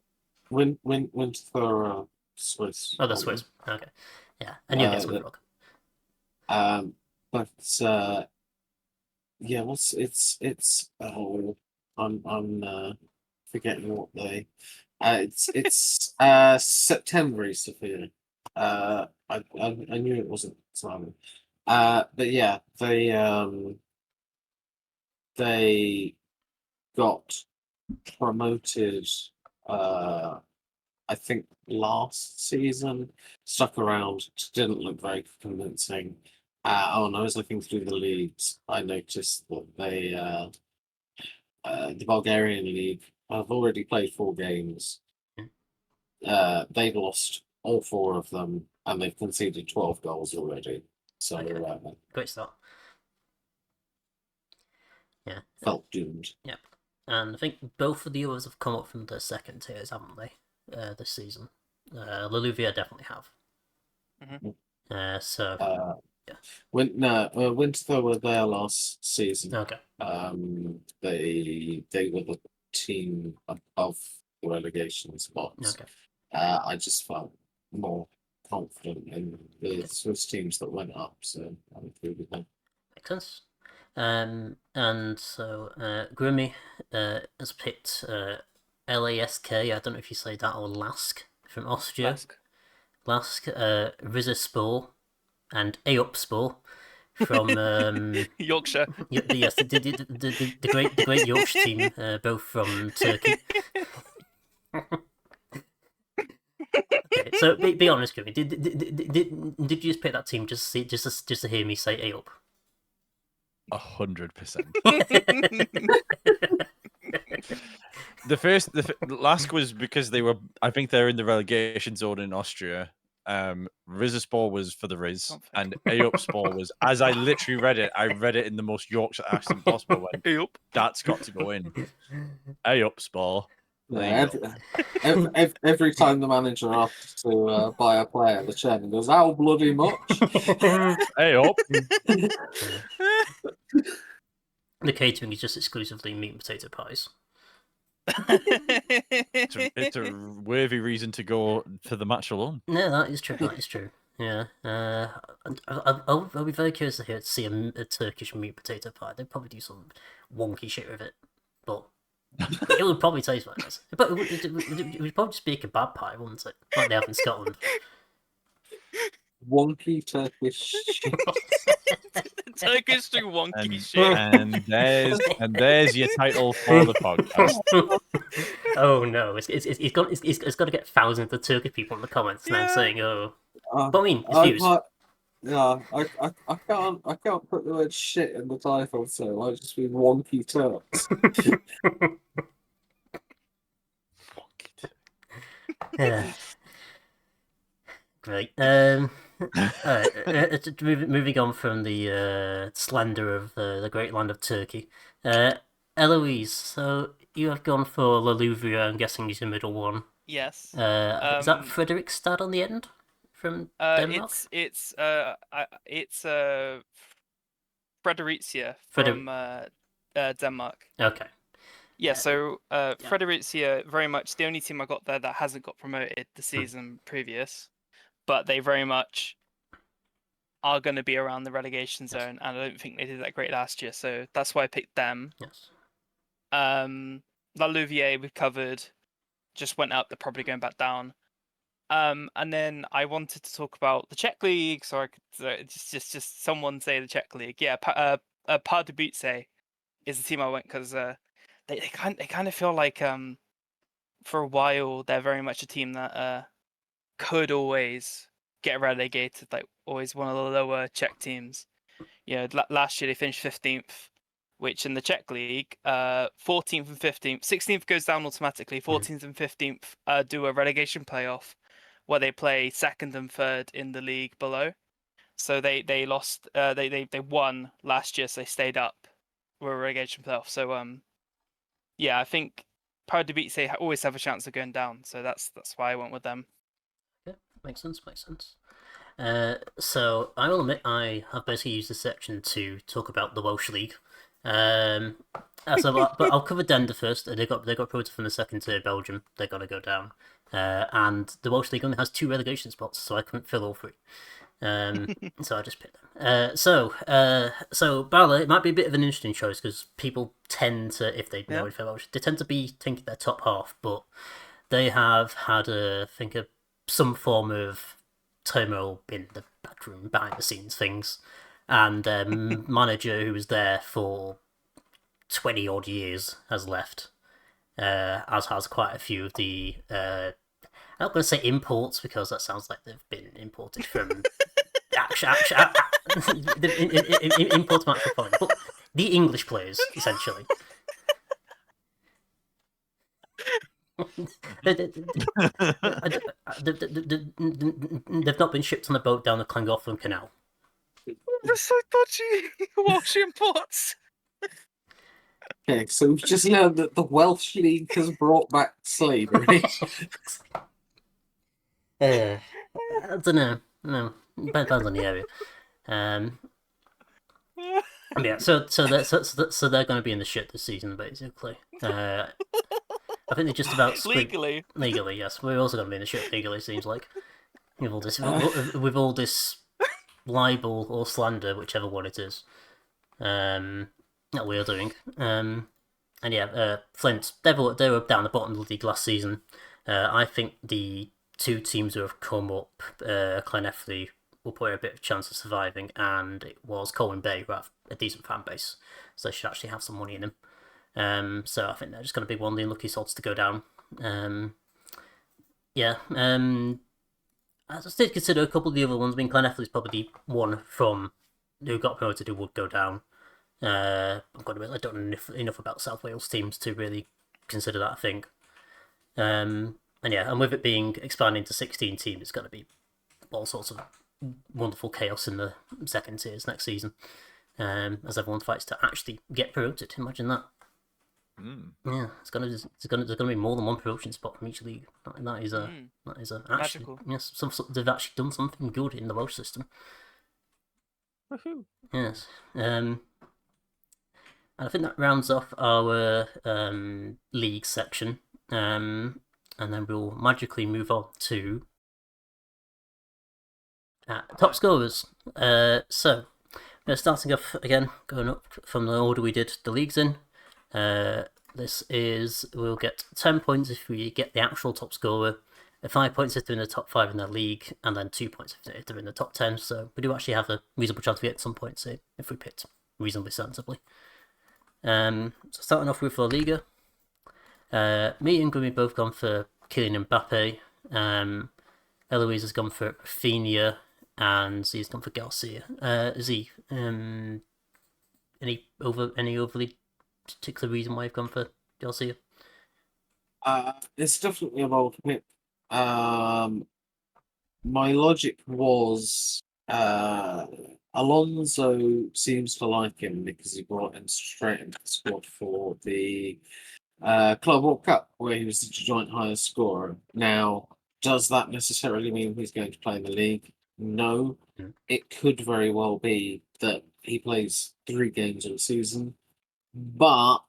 Winterthur Swiss. Oh, that's Swiss. Okay, yeah, I knew it was wrong. But yeah, it's I'm forgetting what they. It's September, Sophia. I knew it wasn't Simon. But yeah, they got promoted. I think last season, stuck around, didn't look very convincing. And I was looking through the leagues. I noticed that the Bulgarian league have already played 4 games. They've lost all 4 of them, and they've conceded 12 goals already. So Okay. Great start. Yeah. Felt doomed. Yeah. And I think both of the others have come up from the second tiers, haven't they? This season. Louvier definitely have. So yeah. Winter were there last season. Okay. They were the team above the relegation spots. Okay. I just felt more confident in the Swiss teams that went up, so I agree with them. Makes sense. And so Grimmy has picked LASK. I don't know if you say that, or Lask from Austria. Lask, Rizespor, and Eopspor from Yorkshire. Yes, the great Yorkshire team, both from Turkey. Okay, so be honest with me. Did you just pick that team just to hear me say Eop? 100%. The last was because they were. I think they're in the relegation zone in Austria. Rizespor was for the Riz, and Eopspor was. As I literally read it, I read it in the most Yorkshire accent possible. Went, that's got to go in. Eopspor. Every time the manager asks to buy a player, the chairman goes, "How bloody much?" Hey up. The catering is just exclusively meat and potato pies. It's a worthy reason to go to the match alone. No, that is true. That is true. Yeah. I'll be very curious to see a Turkish meat potato pie. They'd probably do some wonky shit with it, but it would probably taste like this. But it would probably just be a kebab pie, wouldn't it? Like they have in Scotland. Wonky Turkish shit. Turkish to wonky shit. And there's your title for the podcast. Oh no, it's got to get thousands of Turkish people in the comments now saying, "Oh," but I mean, it's views. I can't put the word shit in the title, so I just mean Wonky Turks. Yeah. Great. Moving on from the slander of the great land of Turkey. Eloise, so you have gone for La Louvre. I'm guessing is your middle one. Yes. Is that Fredrikstad on the end from Denmark? It's Fredericia from Denmark. Okay. Yeah, so Fredericia, very much the only team I got there that hasn't got promoted the season previous, but they very much are going to be around the relegation zone, and I don't think they did that great last year, so that's why I picked them. Yes. La Louvier we've covered, just went up, they're probably going back down. And then I wanted to talk about the Czech League, so I could just someone say the Czech League. Yeah, Pardubice is the team I went because they kind of feel like for a while they're very much a team that could always get relegated, like always one of the lower Czech teams. You know, last year they finished 15th, which in the Czech League, 14th and 15th, 16th goes down automatically. 14th and 15th do a relegation playoff where they play second and third in the league below. So they lost, they won last year, so they stayed up with a relegation playoff. So yeah, I think Pardubice always have a chance of going down, so that's why I went with them. Yeah, makes sense. So I will admit I have basically used this section to talk about the Welsh League. But I'll cover Dender first. They got promoted from the second tier, Belgium. They got to go down. And the Welsh League only has 2 relegation spots, so I couldn't fill all 3. So I just picked them. So Bala, it might be a bit of an interesting choice because people tend to, if they know anything Welsh, they tend to be thinking their top half, but they have had some form of turmoil in the backroom, behind the scenes things, and manager who was there for 20 odd years has left, as has quite a few of the I'm not going to say imports because that sounds like they've been imported from imports from actual foreign, but the English players essentially. They've not been shipped on a boat down the Llangollen Canal. They're so dodgy. Welsh imports. Okay, so we've just learned that the Welsh League has brought back slavery. I don't know. No, depends on the area. Yeah, so they're going to be in the shit this season, basically. I think they're just about Legally. Legally, yes. We're also going to be in the shit legally. Seems like with all this libel or slander, whichever one it is, that we're doing. And yeah, Flint, they were down the bottom of the league last season. I think the two teams who have come up, Llanelli, will put a bit of chance of surviving, and it was Colwyn Bay who have a decent fan base, so they should actually have some money in them. So I think they're just going to be one of the unlucky sorts to go down. Yeah. I just did consider a couple of the other ones. I mean, Llanelli is probably one from who got promoted who would go down. I'm going to admit I don't know enough about South Wales teams to really consider that a thing. And yeah, and with it being expanding to 16 teams, it's going to be all sorts of wonderful chaos in the second tiers next season, as everyone fights to actually get promoted. Imagine that. Yeah, there's gonna be more than one promotion spot from each league. That is actually Magical. Yes, they've actually done something good in the Welsh system. Woohoo! Yes. And I think that rounds off our league section. And then we'll magically move on to top scorers. So we're starting off again, going up from the order we did the leagues in. We'll get 10 points if we get the actual top scorer, 5 points if they're in the top 5 in their league, and then 2 points if they're in the top 10. So we do actually have a reasonable chance of getting some points here if we picked reasonably sensibly. So starting off with La Liga, me and Grimmy both gone for Kylian Mbappe. Eloise has gone for Rafinha, and Z's gone for Garcia. Z, any overly particular reason why you've gone for Garcia? It's definitely a bold pick. My logic was Alonso seems to like him because he brought him straight into the squad for the Club World Cup, where he was the joint highest scorer. Now, does that necessarily mean he's going to play in the league? No. It could very well be that he plays 3 games in a season, but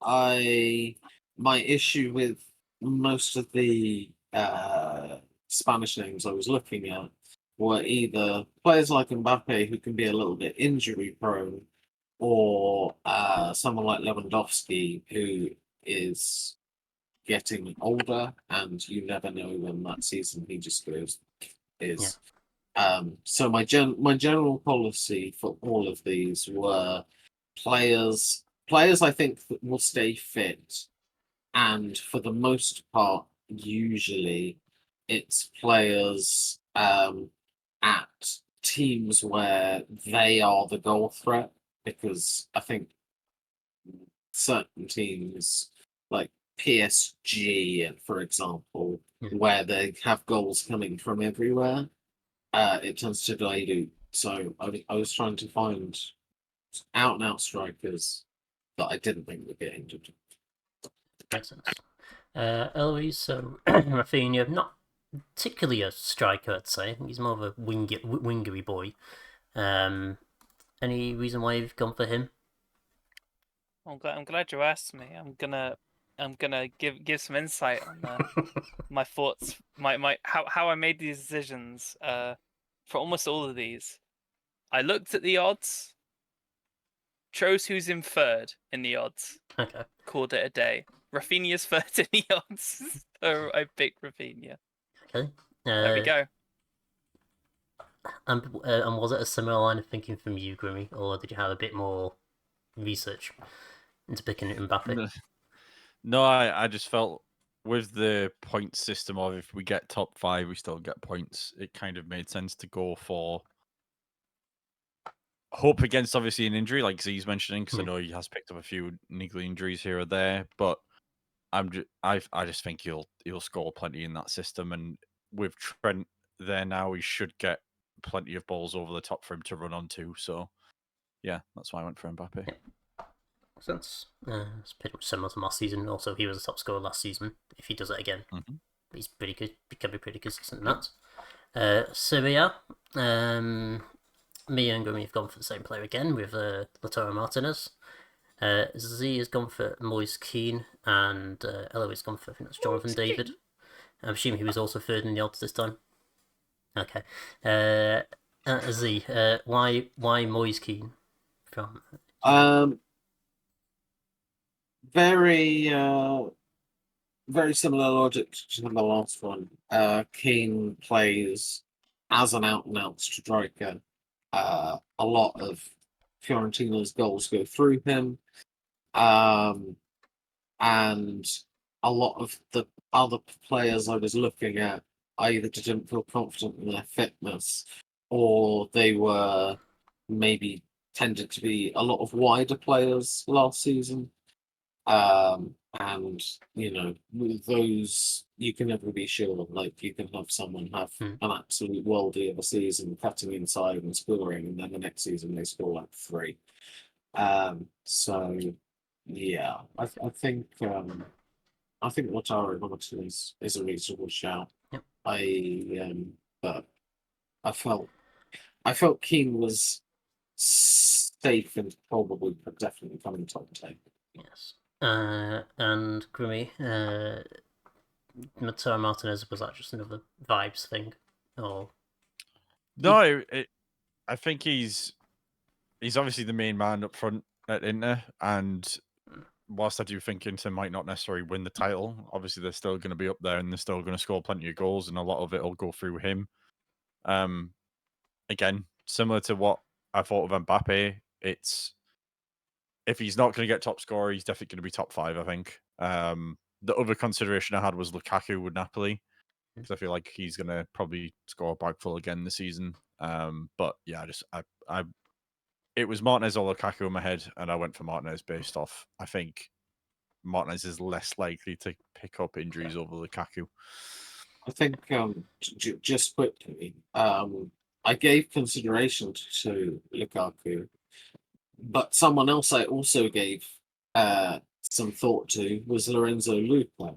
my issue with most of the Spanish names I was looking at were either players like Mbappe, who can be a little bit injury prone, or someone like Lewandowski, who is getting older, and you never know when that season he just goes is. Yeah. So my general policy for all of these were players I think that will stay fit, and for the most part, usually it's players at teams where they are the goal threat, because I think certain teams like PSG, for example, where they have goals coming from everywhere, it tends to dilute. So I was trying to find out and out strikers that I didn't think would get injured. Makes sense. Eloise, so Rafinha, not particularly a striker, I'd say. I think he's more of a wingery boy. Any reason why you've gone for him? I'm glad you asked me. I'm gonna give some insight on my thoughts, how I made these decisions. For almost all of these, I looked at the odds, chose who's in third in the odds. Okay. Called it a day. Rafinha's third in the odds, so I picked Rafinha. Okay. There we go. And was it a similar line of thinking from you, Grimmy, or did you have a bit more research into picking Mbappe? No, I just felt with the point system of if we get top 5, we still get points. It kind of made sense to go for hope against obviously an injury, like Z's mentioning, because I know he has picked up a few niggly injuries here or there. But I just think he'll score plenty in that system, and with Trent there now, he should get plenty of balls over the top for him to run onto. So, yeah, that's why I went for Mbappe. Yep. Makes sense. It's pretty much similar to last season. Also, he was a top scorer last season. If he does it again, he's pretty good. He can be pretty consistent in that. So yeah, me and Grimmy have gone for the same player again with Lautaro Martinez. Z has gone for Moise Keane, and Eloise has gone for, I think that's Jonathan David. I'm assuming he was also third in the odds this time. Okay. Z, why Moise Keane from? Very very similar logic to the last one. Keane plays as an out-and-out striker. A lot of Fiorentina's goals go through him. And a lot of the other players I was looking at either didn't feel confident in their fitness, or they were maybe tended to be a lot of wider players last season. And with those, you can never be sure. Like, you can have someone have an absolute worldie of a season, cutting inside and scoring, and then the next season they score like 3. So yeah, I think Lautaro Martinez is a reasonable shout. Yep. But I felt Keane was safe and probably definitely coming top 10. Yes. And Grimmy, Lautaro Martinez, was that just another vibes thing, or? No, I think he's obviously the main man up front at Inter, and whilst I do think Inter might not necessarily win the title, obviously they're still going to be up there and they're still going to score plenty of goals, and a lot of it will go through him. Again, similar to what I thought of Mbappe, it's if he's not going to get top scorer, he's definitely going to be top 5, I think. The other consideration I had was Lukaku with Napoli, because I feel like he's going to probably score a bag full again this season. But yeah, it was Martinez or Lukaku in my head, and I went for Martinez based off, I think Martinez is less likely to pick up injuries over Lukaku. I think just quickly, I gave consideration to Lukaku, but someone else I also gave some thought to was Lorenzo Luca.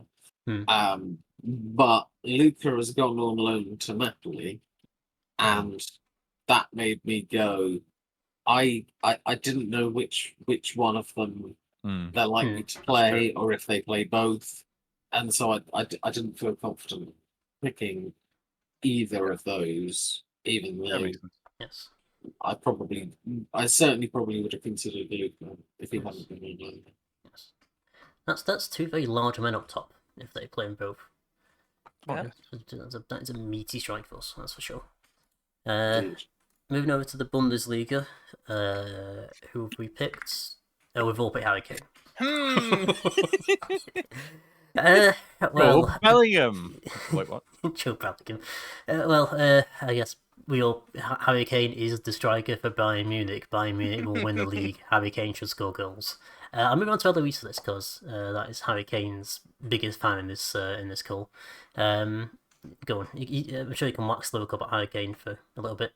But Luca has gone on loan to Napoli, and that made me go, I didn't know which one of them they're likely to play, or if they play both, and so I didn't feel confident picking either of those, even though yes, I certainly probably would have considered Luca if he hadn't been on loan. Yes, that's 2 very large men up top if they play them both. Yeah. That is a meaty strike force, that's for sure. Indeed. Moving over to the Bundesliga, who have we picked? Oh, we've all picked Harry Kane. Well, Bellingham. Wait, what? Joe Bellingham. I guess Harry Kane is the striker for Bayern Munich. Bayern Munich will win the league. Harry Kane should score goals. I'm moving on to Eloise for this because that is Harry Kane's biggest fan in this call. Go on. I'm sure you can wax lyrical about Harry Kane for a little bit.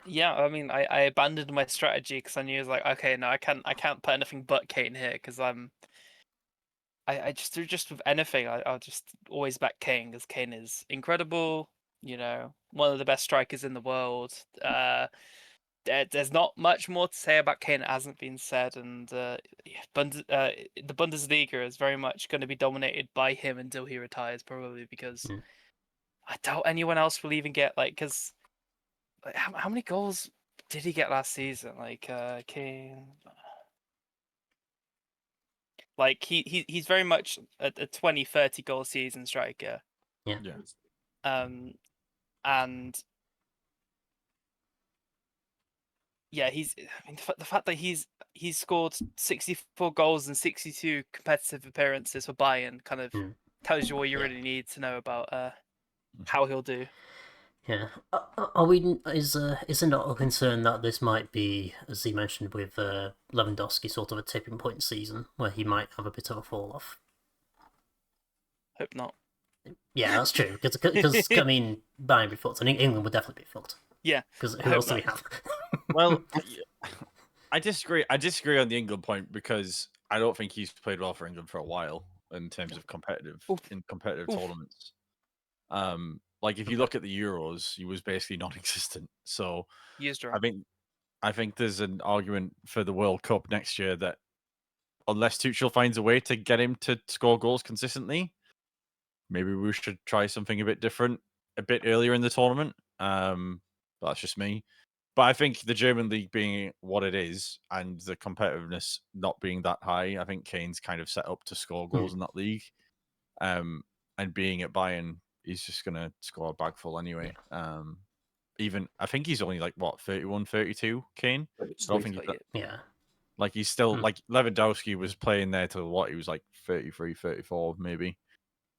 Yeah, I mean, I abandoned my strategy because I knew it was like, okay, no, I can't put anything but Kane here because I just with anything, I'll just always back Kane because Kane is incredible. One of the best strikers in the world. There's not much more to say about Kane that hasn't been said, and the Bundesliga is very much going to be dominated by him until he retires, probably because I doubt anyone else will even get because how many goals did he get last season? Kane. He's very much a 20-30 goal season striker. Yeah. And yeah, the fact that he's scored 64 goals and 62 competitive appearances for Bayern kind of tells you all you really need to know about how he'll do. Yeah. Are we? Is there not a concern that this might be, as he mentioned with Lewandowski, sort of a tipping point season where he might have a bit of a fall off? Hope not. Yeah, that's true. Because I mean, Bayern would be fucked, and England would definitely be fucked. Yeah. Because I who hope else do we not. have? Well, I disagree. I disagree on the England point because I don't think he's played well for England for a while in terms of competitive Oof. tournaments. Like if you look at the Euros, he was basically non-existent. So Used I think there's an argument for the World Cup next year that unless Tuchel finds a way to get him to score goals consistently, maybe we should try something a bit different a bit earlier in the tournament. That's just me. But I think the German league being what it is and the competitiveness not being that high, I think Kane's kind of set up to score goals in that league. And being at Bayern, he's just going to score a bag full anyway. Even I think he's only like what 31, 32, Kane. I don't think he's that, Yeah. like he's still like Lewandowski was playing there till what he was like 33, 34 maybe.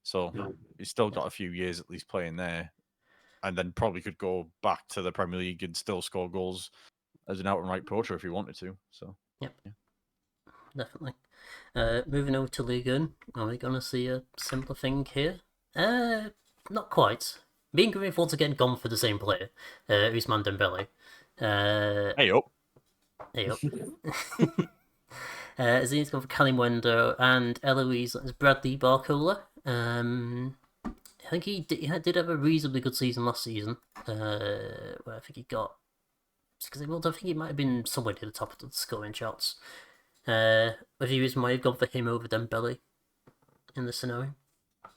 So he's still got a few years at least playing there, and then probably could go back to the Premier League and still score goals as an out and right poacher if he wanted to. So Yep. Yeah. Definitely. Moving over to Ligue 1, are we going to see a similar thing here? Not quite. Me and Griffith want to get gone for the same player, Ousmane Dembele. Hey up. Hey up. Zin's gone for Kalimwendo and Eloise Bradley Barcola. I think he did have a reasonably good season last season, where I think he got... Because I think he might have been somewhere near the top of the scoring charts. Have you reason why you've gone for him over Dembele in this scenario?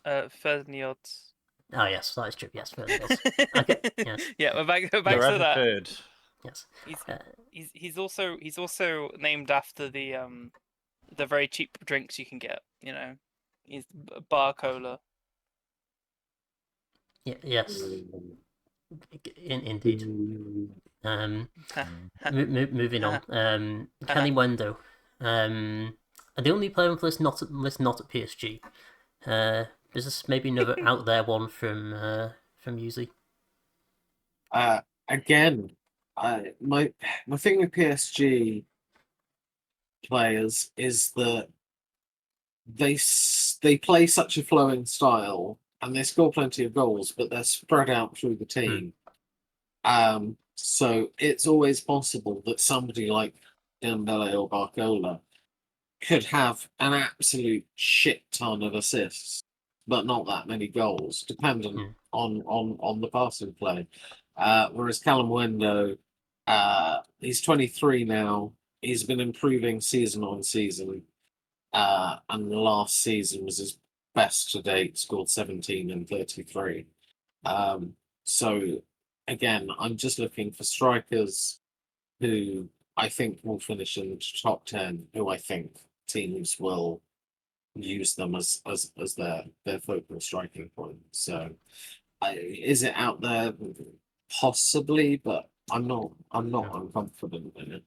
Third in the odds. Oh yes, that is true. Yes, third in the odds. Okay. Yes. Yeah, we're back to Forever that. third. Yes. He's also named after the very cheap drinks you can get. You know, he's bar cola. Yeah. Yes. Indeed. Moving on. Kenny Wendo. The only player on the list not at PSG. Is this maybe another out there one from Uzi? Again, my thing with PSG players is that they play such a flowing style and they score plenty of goals, but they're spread out through the team. So it's always possible that somebody like Dembele or Barcola could have an absolute shit ton of assists, but not that many goals, dependent on the passing play. Whereas Callum Wendo, he's 23 now. He's been improving season on season. And the last season was his best to date, scored 17 and 33. So again, I'm just looking for strikers who I think will finish in the top 10, who I think teams will use them as their focal striking point. So is it out there? Possibly, but I'm not unconfident in it.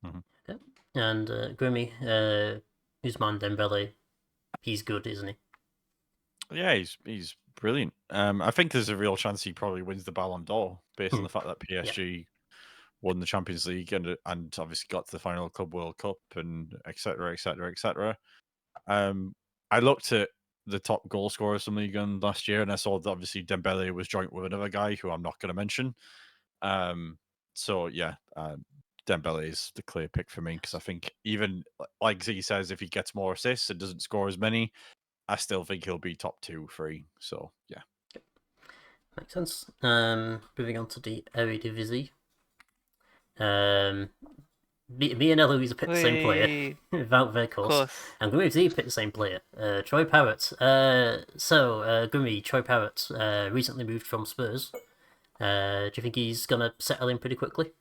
Okay. And Grimmy, Ousmane Dembele, he's good, isn't he? Yeah, he's brilliant. I think there's a real chance he probably wins the Ballon d'Or based on the fact that PSG won the Champions League and obviously got to the final Club World Cup and etc. etc. etc. I looked at the top goal scorers from Ligue 1 last year and I saw that obviously Dembele was joint with another guy who I'm not going to mention. So yeah, Dembele is the clear pick for me because I think even like Ziggy says, if he gets more assists and doesn't score as many, I still think he'll be top 2, 3. So yeah, makes sense. Moving on to the Eredivisie. Me and Eloise picked the same player without Weghorst. And Grimmy Z picked the same player, Troy Parrott. So Grimmy, Troy Parrott recently moved from Spurs. Do you think he's gonna settle in pretty quickly?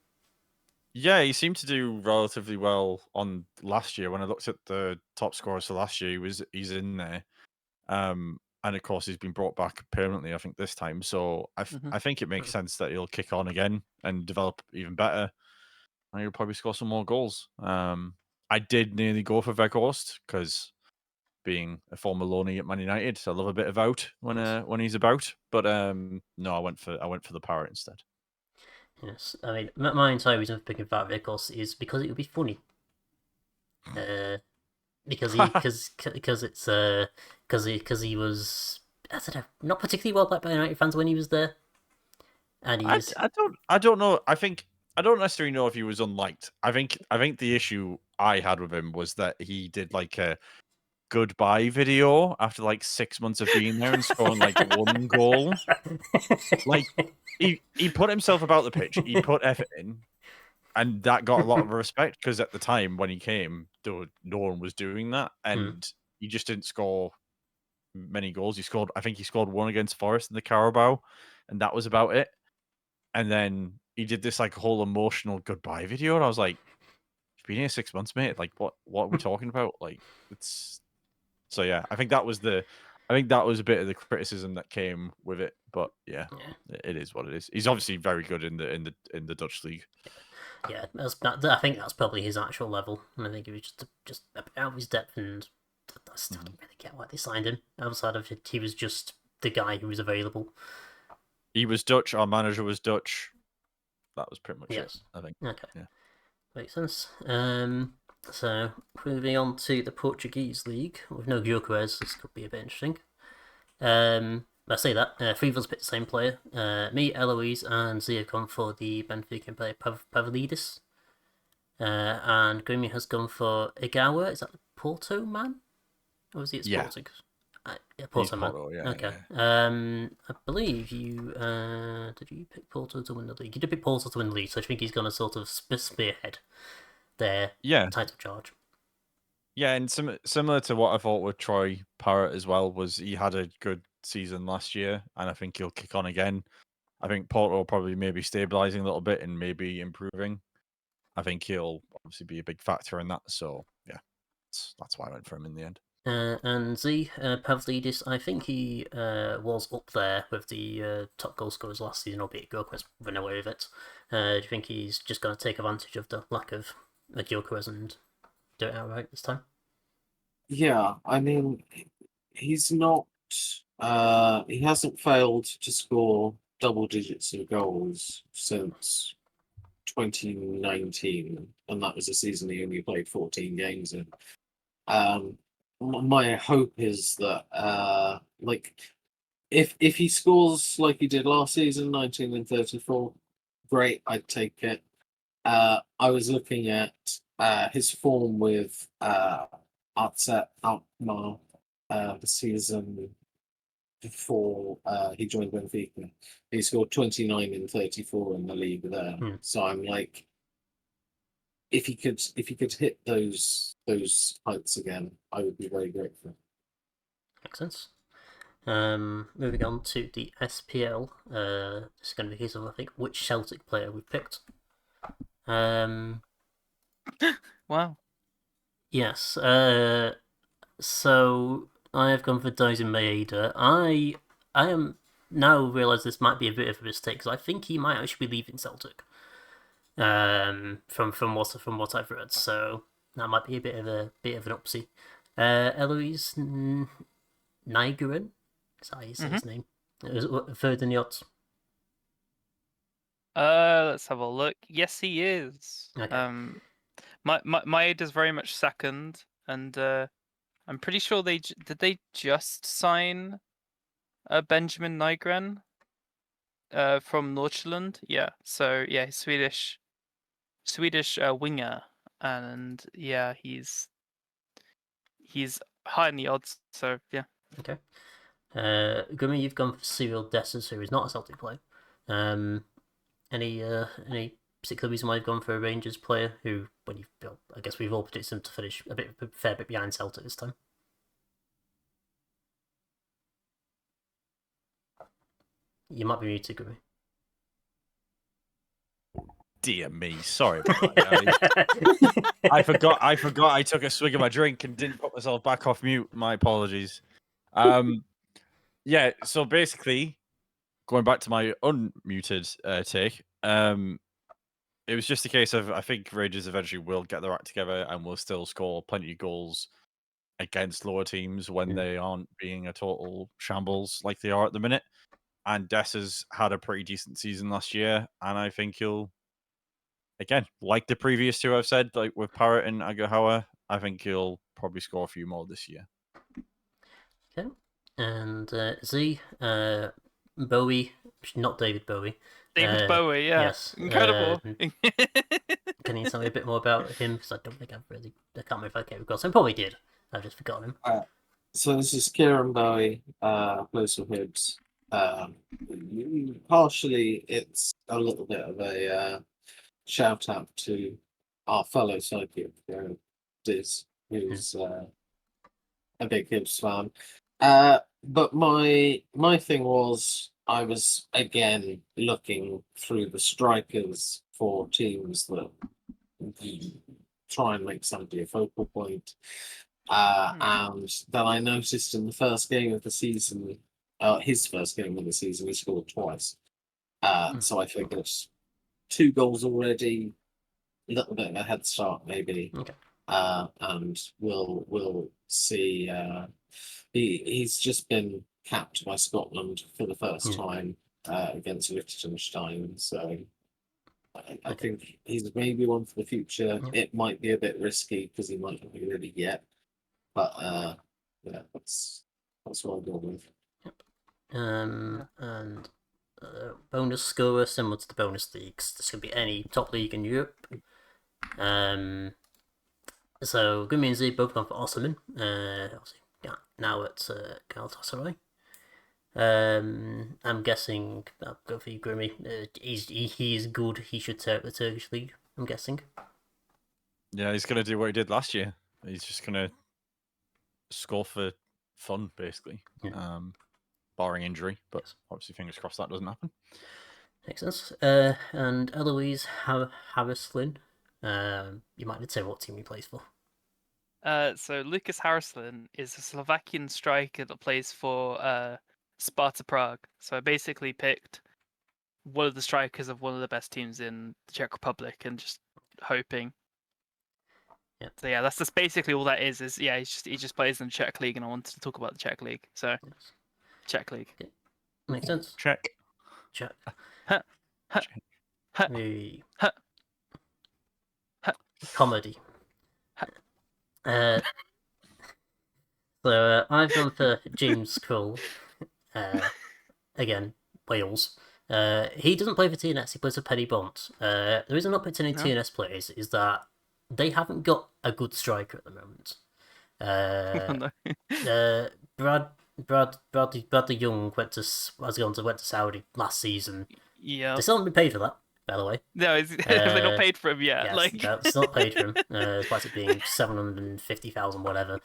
Yeah, he seemed to do relatively well on last year. When I looked at the top scorers for last year, he's in there. And of course, he's been brought back permanently, I think, this time. So I think it makes sense that he'll kick on again and develop even better. And he'll probably score some more goals. I did nearly go for Weghorst because being a former loanee at Man United, I love a bit of out when he's about. But no, I went for the Parrott instead. Yes, I mean my entire reason for picking Weghorst is because it would be funny. because he was, I don't know, not particularly well backed by United fans when he was there, and I don't know. I don't necessarily know if he was unliked. I think the issue I had with him was that he did like a goodbye video after like 6 months of being there and scoring like one goal. Like he put himself about the pitch, he put effort in, and that got a lot of respect because at the time when he came, no one was doing that, and he just didn't score many goals. I think he scored one against Forest in the Carabao, and that was about it. And then he did this like whole emotional goodbye video, and I was like, "You've been here 6 months, mate. Like, what are we talking about? Like, it's." So yeah, I think that was a bit of the criticism that came with it. But yeah, it is what it is. He's obviously very good in the Dutch league. Yeah, I think that's probably his actual level, and I think he was just a bit out of his depth, and I still don't really get why they signed him. Outside of it, he was just the guy who was available. He was Dutch. Our manager was Dutch. That was pretty much it, I think. Okay. Yeah. Makes sense. So moving on to the Portuguese league with no Gyökeres, this could be a bit interesting. I say that three of us picked the same player. Me, Eloise, and Z have gone for the Benfica player Pavlidis. And Grimmy has gone for Igawa. Is that the Porto man? Or was he at Sporting? Yeah, Porto man. Yeah, okay. Yeah. I believe you did you pick Porto to win the league? You did pick Porto to win the league, so I think he's going to sort of spearhead their title charge. Yeah, and similar to what I thought with Troy Parrott as well, was he had a good season last year, and I think he'll kick on again. I think Porto will probably maybe stabilizing a little bit and maybe improving. I think he'll obviously be a big factor in that. So yeah, that's why I went for him in the end. And Z, Pavlidis, I think he was up there with the top goal scorers last season, albeit Gyökeres ran away with it. Do you think he's just going to take advantage of the lack of Gyökeres and do it outright this time? Yeah, I mean, he's not. He hasn't failed to score double digits of goals since 2019, and that was a season he only played 14 games in. My hope is that, like, if he scores like he did last season, 19 and 34, great, I'd take it. I was looking at his form with Artset Alkmaar the season before he joined Benfica. He scored 29 and 34 in the league there. So I'm like, if he could hit those heights again, I would be very grateful. Makes sense. Moving on to the SPL. This is going to be a case of, I think, which Celtic player we've picked. Wow. Yes. So I have gone for Daisen Maeda. I am now realise this might be a bit of a mistake because I think he might actually be leaving Celtic. From what I've read, so that might be a bit of an upsie. Eloise Nygren, is that how you say his name? Third in the odds. Let's have a look. Yes, he is. Okay. Maeda is very much second, and I'm pretty sure they just sign Benjamin Nygren from Nordsjælland. Yeah, so yeah, he's Swedish winger, and yeah, he's high in the odds. So yeah. Okay. Grimmy, you've gone for Cyril Dessers, who is not a Celtic player. Any particular reason why you've gone for a Rangers player who, I guess we've all predicted him to finish a fair bit behind Celtic this time? You might be muted, Grimmy. Dear me, sorry about that, guys. I forgot I took a swig of my drink and didn't put myself back off mute. My apologies. Yeah, so basically, going back to my unmuted take, it was just a case of I think Rangers eventually will get their act together and will still score plenty of goals against lower teams when they aren't being a total shambles like they are at the minute. And Dessers had a pretty decent season last year, and I think he'll, again, like the previous two I've said, like with Parrott and Agahawa, I think he'll probably score a few more this year. Okay. And Z, Bowie, not David Bowie. David Bowie, yeah. Yes. Incredible. Can you tell me a bit more about him? Because I don't think I can't remember if I came across him. Probably did. I've just forgotten him. So this is Kieran Bowie, plays for Hibs. Partially, it's a little bit of a shout out to our fellow psychic, Diz, who's a big Hibs fan. But my thing was, I was again looking through the strikers for teams that try and make somebody a focal point. And then I noticed in the first game of the season, his first game of the season, he scored twice. So I figured 2 goals already, a little bit of a head start maybe. Okay. And we'll see. He's just been capped by Scotland for the first time against Liechtenstein. So I think he's maybe one for the future. It might be a bit risky because he might not be ready yet. But yeah, that's what I'm going with. And bonus scorer similar to the bonus leagues. This could be any top league in Europe. So Grimmy and Z both gone for Osserman. Obviously, now at Galatasaray. I'm guessing I'll go for you, Grimmy. He is good. He should take the Turkish league. I'm guessing. Yeah, he's gonna do what he did last year. He's just gonna score for fun, basically, barring injury. But obviously, fingers crossed that doesn't happen. Makes sense. And Eloise Harrislin. You might need to say what team he plays for. So Lucas Harrislin is a Slovakian striker that plays for Sparta Prague. So I basically picked one of the strikers of one of the best teams in the Czech Republic and just hoping. Yeah. So yeah, that's just basically all that is he just plays in the Czech league, and I wanted to talk about the Czech league. So Czech league. Okay. Makes sense. Check. Comedy. So I've gone for James Kroll. Again, Wales. He doesn't play for TNS, he plays for Penny Bont. The reason I'm not putting any TNS players is that they haven't got a good striker at the moment. Bradley Young went to Saudi last season. Yeah. They still haven't been paid for that, by the way. No, they're not paid for him yet. Yes, it's not paid for him. Despite it being 750,000, whatever.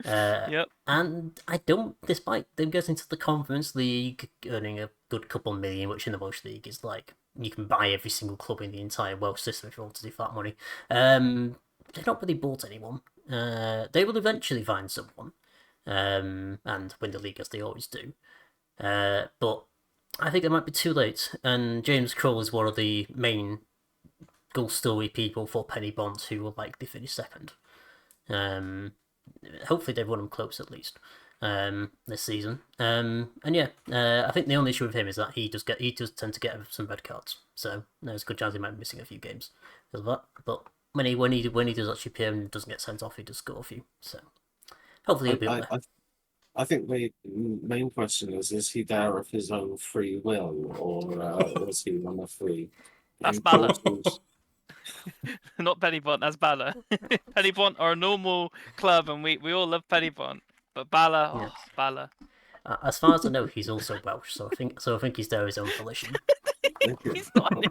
And I don't, despite them getting to the Conference League, earning a good couple million, which in the Welsh League is like, you can buy every single club in the entire Welsh system if you want to do that money. They've not really bought anyone. They will eventually find someone and win the league as they always do. But I think it might be too late. And James Kroll is one of the main goal story people for Penny Bont who will likely finish second. Hopefully they've won them close at least this season. And yeah, I think the only issue with him is that he does tend to get some red cards. So there's a good chance he might be missing a few games because of that. But when he does actually appear and doesn't get sent off, he does score a few. So hopefully he'll be up there. I think the main question is he there of his own free will, or is he on a free? That's Bala. Not Penny Bont, that's Bala. Penny Bont are a normal club, and we all love Penny Bont. But Bala, Bala. As far as I know, he's also Welsh, so I think he's there his own volition. He's not on it.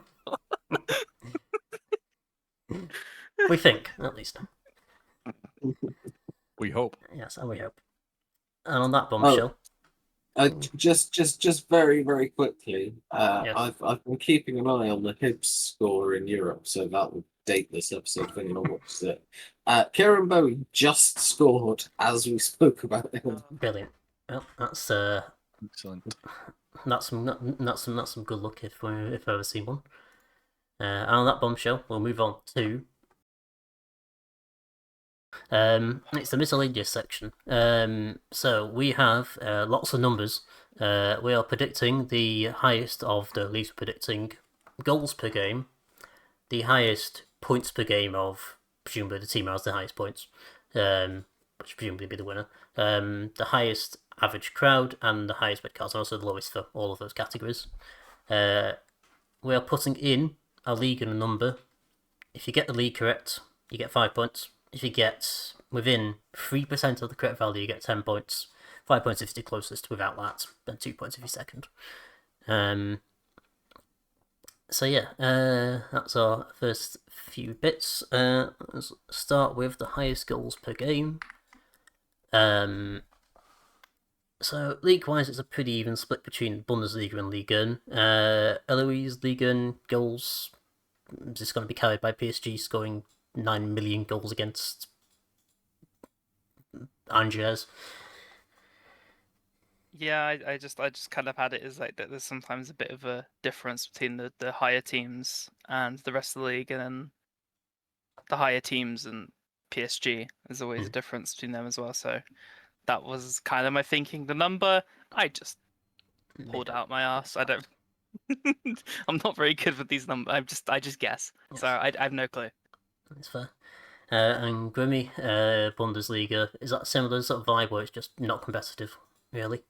We think, at least. We hope. Yes, and we hope. And on that bombshell. Just very, very quickly. I've been keeping an eye on the Hibs score in Europe, so that will date this episode depending on what's it. Kieran Bowie just scored as we spoke about him. Brilliant. Well, that's excellent. That's some good luck if I've ever seen one. And on that bombshell, we'll move on to it's the miscellaneous section. So we have lots of numbers. We are predicting the highest of the leagues. Predicting goals per game, the highest points per game of presumably the team that has the highest points. which presumably be the winner. The highest average crowd and the highest bet cards, also the lowest for all of those categories. We are putting in a league and a number. If you get the league correct, you get 5 points. If you get within 3% of the correct value, you get 10 points. 5 points if you're closest without that, and 2 points if you're second. So yeah, that's our first few bits. Let's start with the highest goals per game. So league-wise, it's a pretty even split between Bundesliga and Liga. Eloise Liga goals is just going to be carried by PSG, scoring 9 million goals against Angers. Yeah, I just kind of had it as like that. There's sometimes a bit of a difference between the higher teams and the rest of the league, and then the higher teams and PSG. There's always a difference between them as well. So that was kind of my thinking. The number I just pulled out my ass. I don't. I'm not very good with these numbers. I just guess. Yes. So I have no clue. That's fair. And Grimmy, Bundesliga, is that similar sort of vibe where it's just not competitive, really?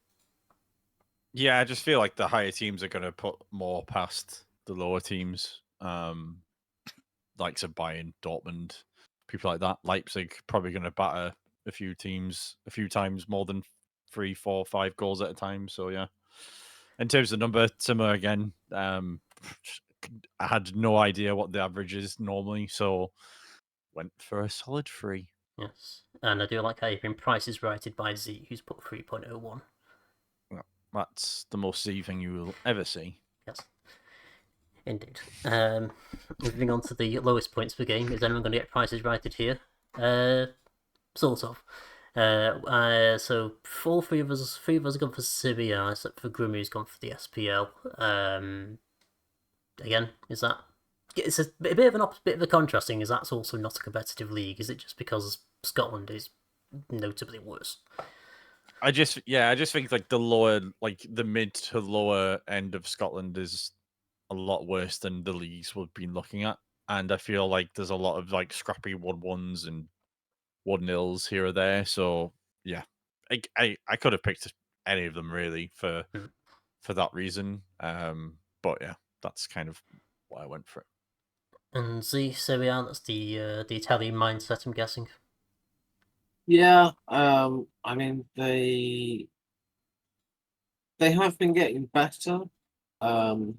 Yeah, I just feel like the higher teams are going to put more past the lower teams, like Bayern, Dortmund, people like that. Leipzig probably going to batter a few times more than 3, 4, 5 goals at a time. So yeah, in terms of number, similar again. I had no idea what the average is normally, so went for a solid 3. Yes, and I do like how you've been prices righted by Z, who's put 3.01. That's the most Z thing you will ever see. Yes, indeed. Moving on to the lowest points per game. Is anyone going to get prices righted here? Sort of. So three of us have gone for Serie A, except for Grimmy who's gone for the SPL. Again, is that it's a bit of a contrasting? Is that's also not a competitive league? Is it just because Scotland is notably worse? I just think like the mid to lower end of Scotland is a lot worse than the leagues we've been looking at, and I feel like there's a lot of like scrappy 1-1s and 1-0s here or there. So yeah, I could have picked any of them really for that reason. But yeah, that's kind of why I went for it. And Z Serie A, that's the Italian mindset, I'm guessing. Yeah, I mean they have been getting better, but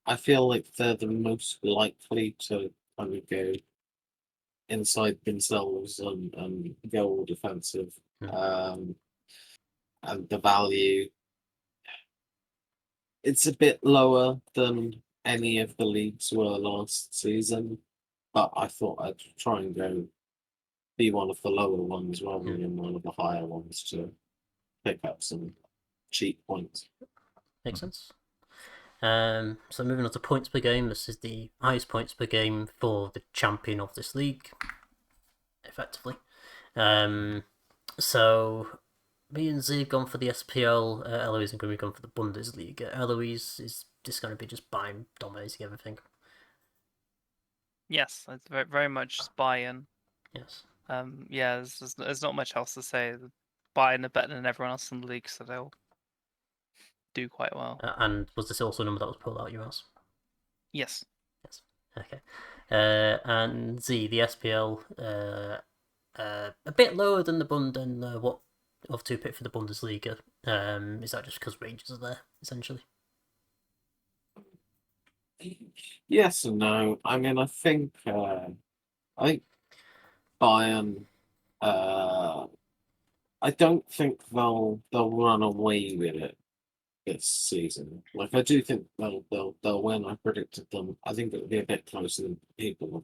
I feel like they're the most likely to kind of go inside themselves and go all defensive. And the value, it's a bit lower than any of the leagues were last season, but I thought I'd try and go be one of the lower ones rather than one of the higher ones to pick up some cheap points. Makes sense. So moving on to points per game, this is the highest points per game for the champion of this league, effectively. So me and Z have gone for the SPL, Eloise and Grimmy gone for the Bundesliga. Eloise is just going to be just buying, dominating everything. Yes, it's very, very much just Bayern. Yes. Yeah, there's not much else to say. Bayern are better than everyone else in the league, so they'll do quite well. And was this also a number that was pulled out yours? Yes. Yes. Okay. And Z, the SPL, a bit lower than the Bund and what of two pick for the Bundesliga. Is that just because Rangers are there, essentially? Yes and no. I mean, I think Bayern. I don't think they'll run away with it this season. Like I do think they'll win. I predicted them. I think it'll be a bit closer than people were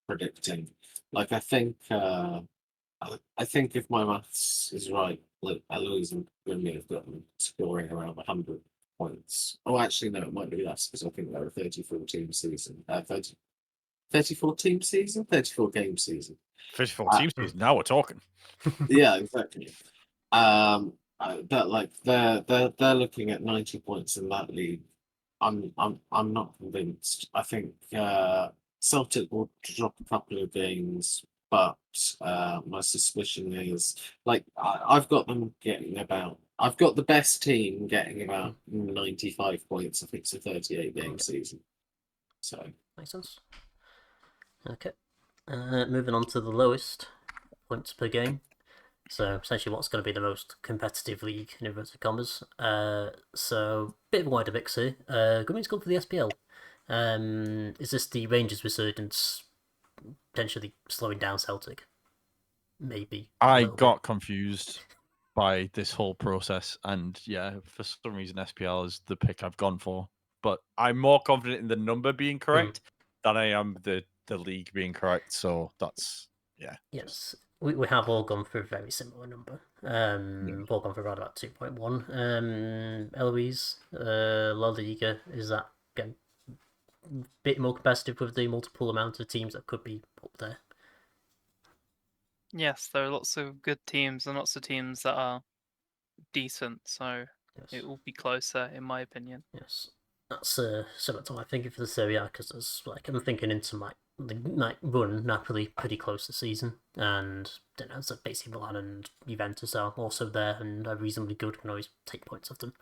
predicting. Like I think if my maths is right, like Eloise and Grimmy have got them scoring around 100 points. Oh, actually, no, it might be less because I think they're a 34 team season. 34 team season? 34 game season. 34 teams. Now we're talking. Yeah, exactly. But like they're looking at 90 points in that league. I'm not convinced. I think Celtic will drop a couple of games. but my suspicion is I've got them getting about. I've got the best team getting about 95 points. I think it's a 38 game season. So makes sense. Okay, moving on to the lowest points per game. So essentially, what's going to be the most competitive league in inverted commas? So bit of a wider mix here. Gummy's gone for the SPL. Is this the Rangers resurgence potentially slowing down Celtic? Maybe. I got confused by this whole process, and yeah, for some reason SPL is the pick I've gone for. But I'm more confident in the number being correct than I am the league being correct. So that's Yes, we have all gone for a very similar number. We've all gone for around about 2.1. Eloise, La Liga, is that again a bit more competitive with the multiple amount of teams that could be up there? Yes, there are lots of good teams and lots of teams that are decent, so it will be closer, in my opinion. Yes, that's similar to my thinking for the Serie A, because I'm thinking into the run Napoli pretty close this season, and so basically Milan and Juventus are also there and are reasonably good. Can always take points off them.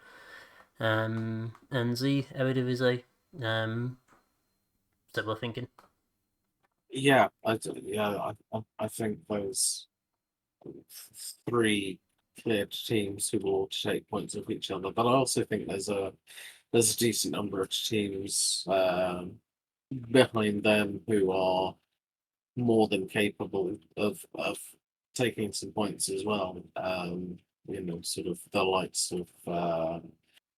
And the Eredivisie, similar thinking. yeah, I think those three clear teams who will take points off each other, but I also think there's a decent number of teams behind them who are more than capable of taking some points as well. Sort of the likes of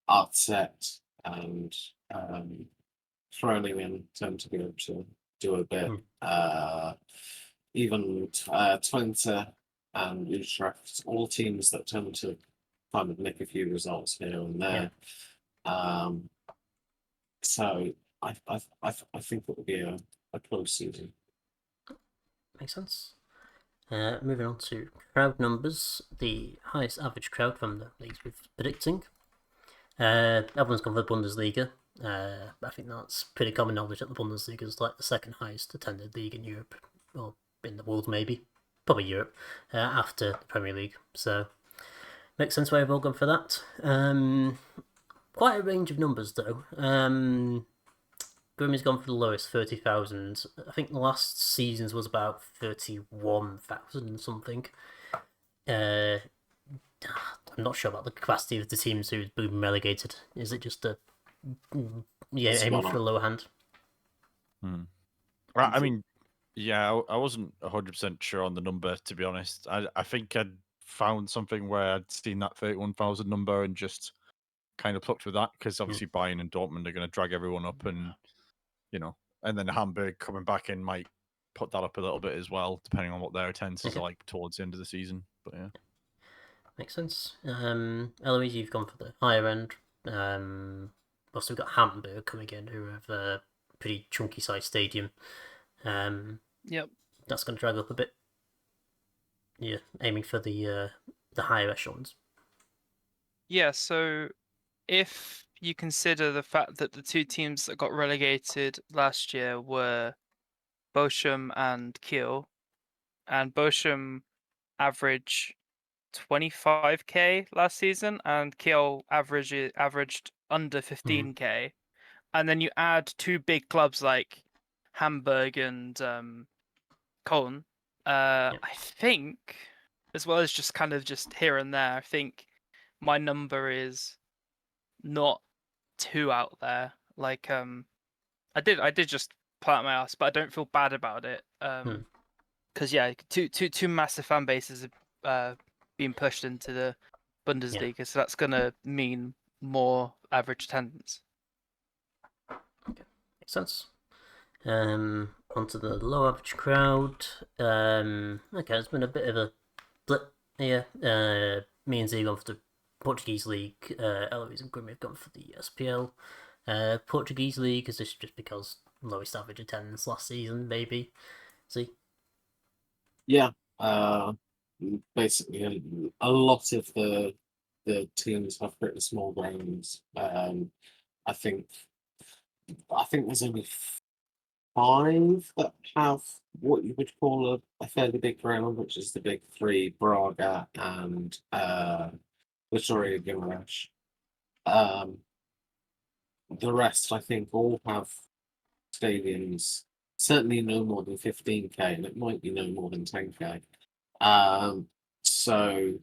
Artset and Groningen tend to be able to do a bit. Even Twente and Utrecht, all teams that tend to kind of nick a few results here and there. So I think it will be a close season. Makes sense. Moving on to crowd numbers, the highest average crowd from the leagues we're predicting. Everyone's gone for the Bundesliga. I think that's pretty common knowledge that the Bundesliga is like the second highest attended league in Europe, or in the world maybe, probably Europe, after the Premier League. So makes sense why we've all gone for that. Quite a range of numbers though. Grimmy's gone for the lowest, 30,000. I think the last season's was about 31,000 something. I'm not sure about the capacity of the teams who've been relegated. Is it just aiming for the lower hand? I mean, yeah, I wasn't 100% sure on the number, to be honest. I think I'd found something where I'd seen that 31,000 number and just kind of plucked with that, because obviously Bayern and Dortmund are going to drag everyone up, and and then Hamburg coming back in might put that up a little bit as well, depending on what their attendances are like towards the end of the season. But yeah, makes sense. Eloise, you've gone for the higher end. Also, we've got Hamburg coming in, who have a pretty chunky sized stadium. Yep, that's going to drag up a bit. Yeah, aiming for the higher echelons. Yeah, so if you consider the fact that the two teams that got relegated last year were Bochum and Kiel, and Bochum averaged 25k last season, and Kiel averaged under 15k, and then you add two big clubs like Hamburg and Cologne, I think, as well as just kind of just here and there, I think my number is not too out there. Like I did just pull out my ass, but I don't feel bad about it. Because yeah, two massive fan bases are being pushed into the Bundesliga, so that's gonna mean more average attendance. Okay, makes sense. Onto the low average crowd. Okay, it's been a bit of a blip here. Me and Z gone for the Portuguese League. Eloise and Grimmy have gone for the SPL. Portuguese League, is this just because lowest average attendance last season, maybe? Z? Yeah, basically a lot of the teams have pretty small grounds. I think there's only 5 that have what you would call a fairly big ground, which is the big three: Braga and Victoria Guimaraes. The rest, I think, all have stadiums. Certainly no more than 15k, and it might be no more than 10k. So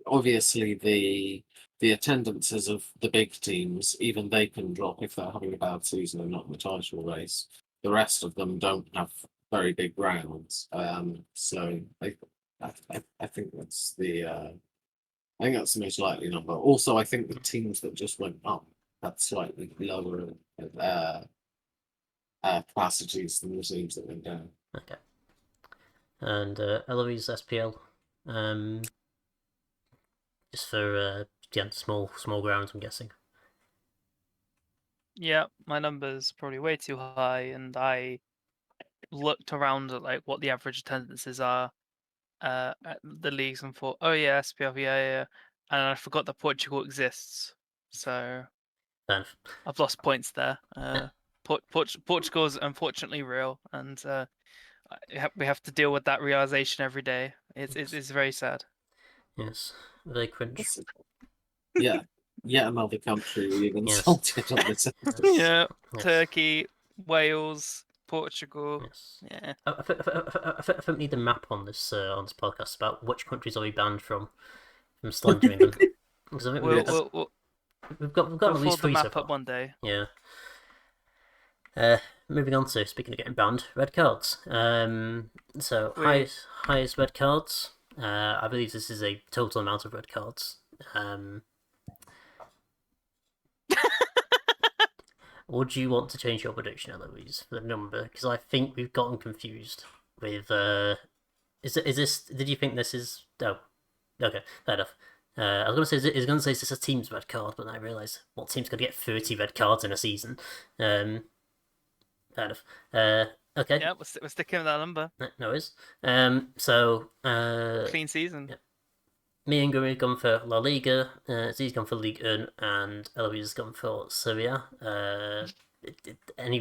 obviously the attendances of the big teams, even they can drop if they're having a bad season and not in the title race. The rest of them don't have very big grounds. So I think that's I think that's the most likely number. Also, I think the teams that just went up had slightly lower capacities than the teams that went down. Okay. And Eloise SPL, just for small grounds, I'm guessing. Yeah, my number's probably way too high, and I looked around at like what the average attendances are at the leagues and thought, oh yeah, SPL, yeah, and I forgot that Portugal exists. So Fair enough. I've lost points there. Portugal's unfortunately real, and we have to deal with that realization every day. It's very sad. Yes, very cringe. Yeah, yet another country we've Yes. insulted on this episode. Yeah, Yes. Turkey, Wales, Portugal. Yes. Yeah. I think we need a map on this podcast about which countries are we banned from slandering them. Because I think we've got at We'll least fold the 3 so map far. up one day. Yeah. Moving on to, speaking of getting banned, red cards. So highest red cards. I believe this is a total amount of red cards. Would you want to change your prediction, Eloise, for the number? Because I think we've gotten confused with. Is this? Did you think this is? Oh, okay, fair enough. I was gonna say, is this a team's red card, but then I realised what team's gonna get 30 red cards in a season. Fair enough. Okay. Yeah, we're sticking with that number. No worries. So Clean season. Yeah. Me and Gary have gone for La Liga, Z's gone for Ligue 1, and Eloise has gone for Serie A. Any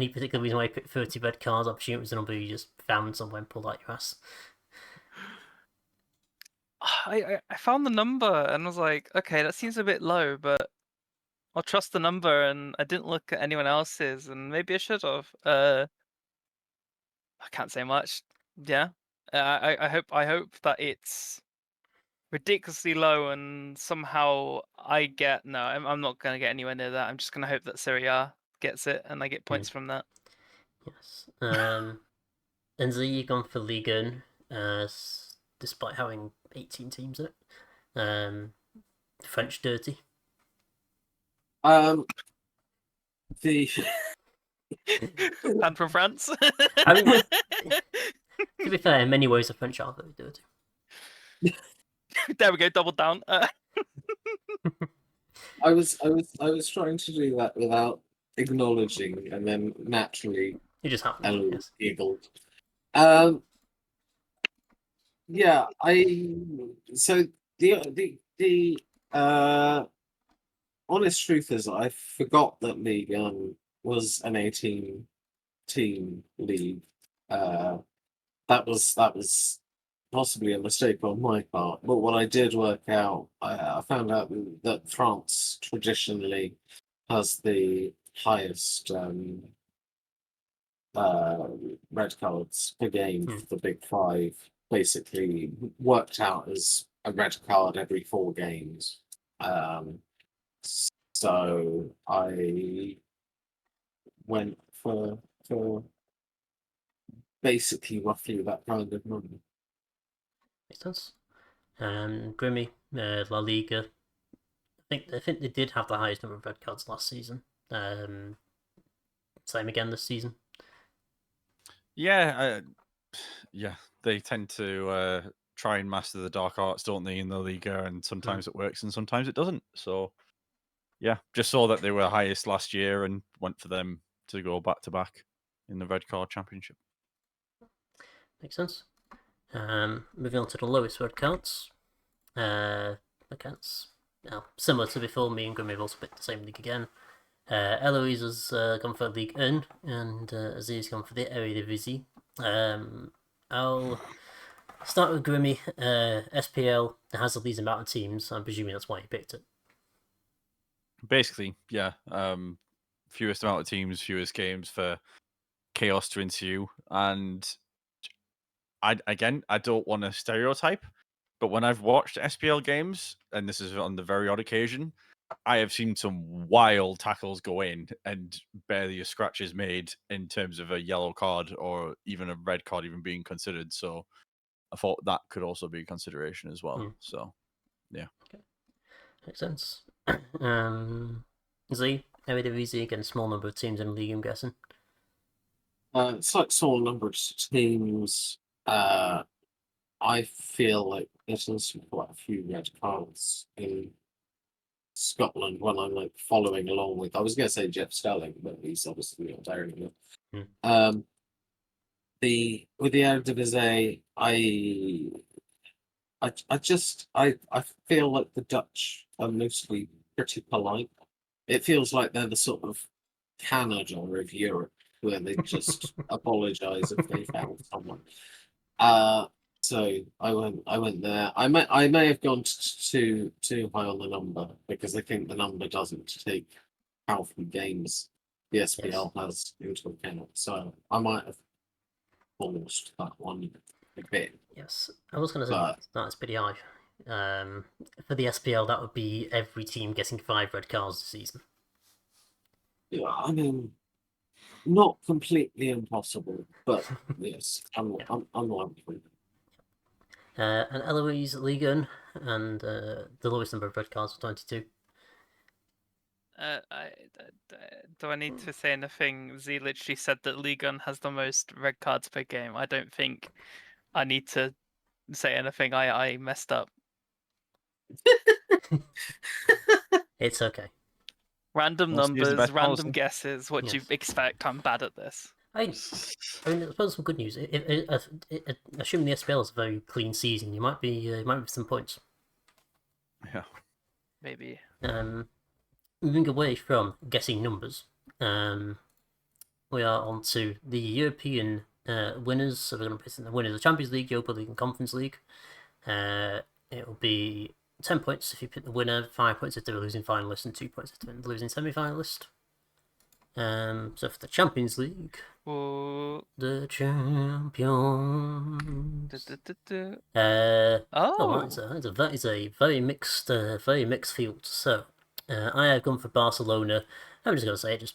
particular reason why you picked 30 red cards? I presume it was a number you just found somewhere and pulled out your ass. I found the number and was like, okay, that seems a bit low, but I'll trust the number, and I didn't look at anyone else's, and maybe I should have. I can't say much. Yeah. I hope that it's ridiculously low, and somehow I get no. I'm not gonna get anywhere near that. I'm just gonna hope that Serie A gets it, and I get points from that. Yes. And Z, you've gone for Ligue 1, despite having 18 teams in it. French dirty. The And from France. I mean, to be fair, in many ways, the French are very dirty. There we go, double down. I was trying to do that without acknowledging, and then naturally You just have to. Ellen Yes. giggled. Yeah, so the honest truth is I forgot that League was an 18-team league. That was possibly a mistake on my part, but what I did work out, I found out that France traditionally has the highest red cards per game for the Big Five, basically worked out as a red card every 4 games. So I went for basically roughly that kind of number. Makes sense. Grimmy, La Liga. I think they did have the highest number of red cards last season. Same again this season. Yeah, they tend to try and master the dark arts, don't they, in the Liga, and sometimes it works and sometimes it doesn't. So, yeah, just saw that they were highest last year and went for them to go back to back in the red card championship. Makes sense. Moving on to the lowest red cards. Similar to before, me and Grimmy have also picked the same league again. Eloise has gone for League 1, and Aziz's gone for the Eredivisie. I'll start with Grimmy. SPL has the least amount of teams. I'm presuming that's why you picked it. Basically, yeah. Fewest amount of teams, fewest games for chaos to ensue. And I don't want to stereotype, but when I've watched SPL games, and this is on the very odd occasion, I have seen some wild tackles go in and barely a scratch is made in terms of a yellow card or even a red card even being considered. So I thought that could also be a consideration as well. So, yeah. Okay. Makes sense. Z, Eredivisie, again, small number of teams in the league, I'm guessing. It's like small number of teams. I feel like there's quite a few red cards in Scotland when I'm like following along with. I was going to say Jeff Stelling, but he's obviously not there anymore. With the Eredivisie, I feel like the Dutch are mostly pretty polite. It feels like they're the sort of Canada of Europe, where they just apologise if they found someone. So I went there. I may have gone too high on the number because I think the number doesn't take how few games the SPL has into account. So I might have forced that one a bit. Yes, I was going to say that's pretty high. For the SPL, that would be every team getting 5 red cards this season. Yeah, I mean, not completely impossible, but yes, unlikely. And Eloise Ligue 1, and the lowest number of red cards for 22. Do I need to say anything? Z literally said that Ligue 1 has the most red cards per game. I don't think I need to say anything. I messed up. It's okay. Random Let's use the numbers, best random policy. guesses. What you Yes. expect? I'm bad at this. I mean, I suppose some good news. Assuming the SPL is a very clean season, you might be some points. Yeah. Maybe. Moving away from guessing numbers, we are on to the European winners. So we're going to put in the winners of the Champions League, Europa League, and Conference League. It will be 10 points if you pick the winner, 5 points if they're a losing finalist, and 2 points if they're the losing semi-finalist. So for the Champions League, the champions. That is a very mixed field. So I have gone for Barcelona. I'm just gonna say it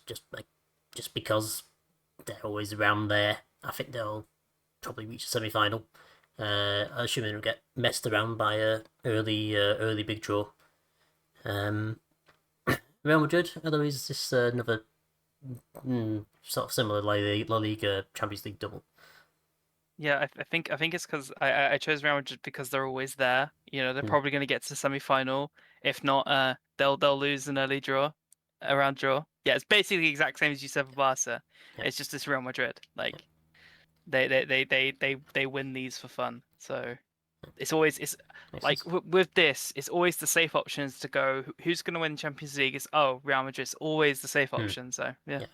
just because they're always around there. I think they'll probably reach the semi-final. I assume they'll get messed around by a early big draw. Real Madrid, otherwise is this another sort of similar like La Liga Champions League double. Yeah, I think it's because I chose Real Madrid because they're always there. You know, they're probably going to get to the semi-final. If not, they'll lose an early draw, a round draw. Yeah, it's basically the exact same as you said for Barca. Yeah. It's just this Real Madrid. Like they win these for fun. So it's like with this, it's always the safe options to go. Who's going to win Champions League? It's Real Madrid. It's always the safe option. So yeah.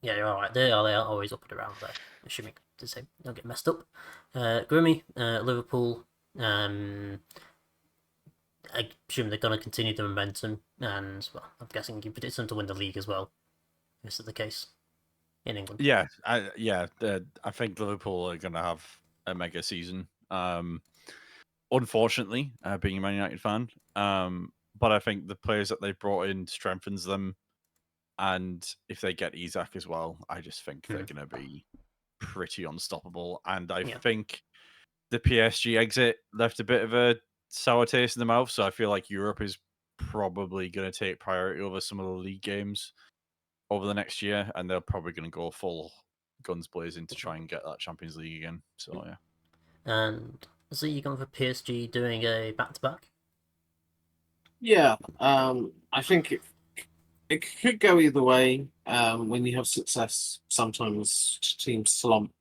Yeah, you're alright. They are always up and around there. Assuming to say don't get messed up. Grimmy, Liverpool. I assume they're going to continue the momentum, and well, I'm guessing you predict them to win the league as well. Is that the case in England? Yeah, I think Liverpool are going to have a mega season. Unfortunately, being a Man United fan, but I think the players that they brought in strengthens them, and if they get Isak as well, I just think they're going to be pretty unstoppable. And I think the PSG exit left a bit of a sour taste in the mouth, so I feel like Europe is probably going to take priority over some of the league games over the next year, and they're probably going to go full guns blazing to try and get that Champions League again. So yeah. And so you're going for PSG doing a back-to-back? Yeah, I think it could go either way. When you have success, sometimes teams slump.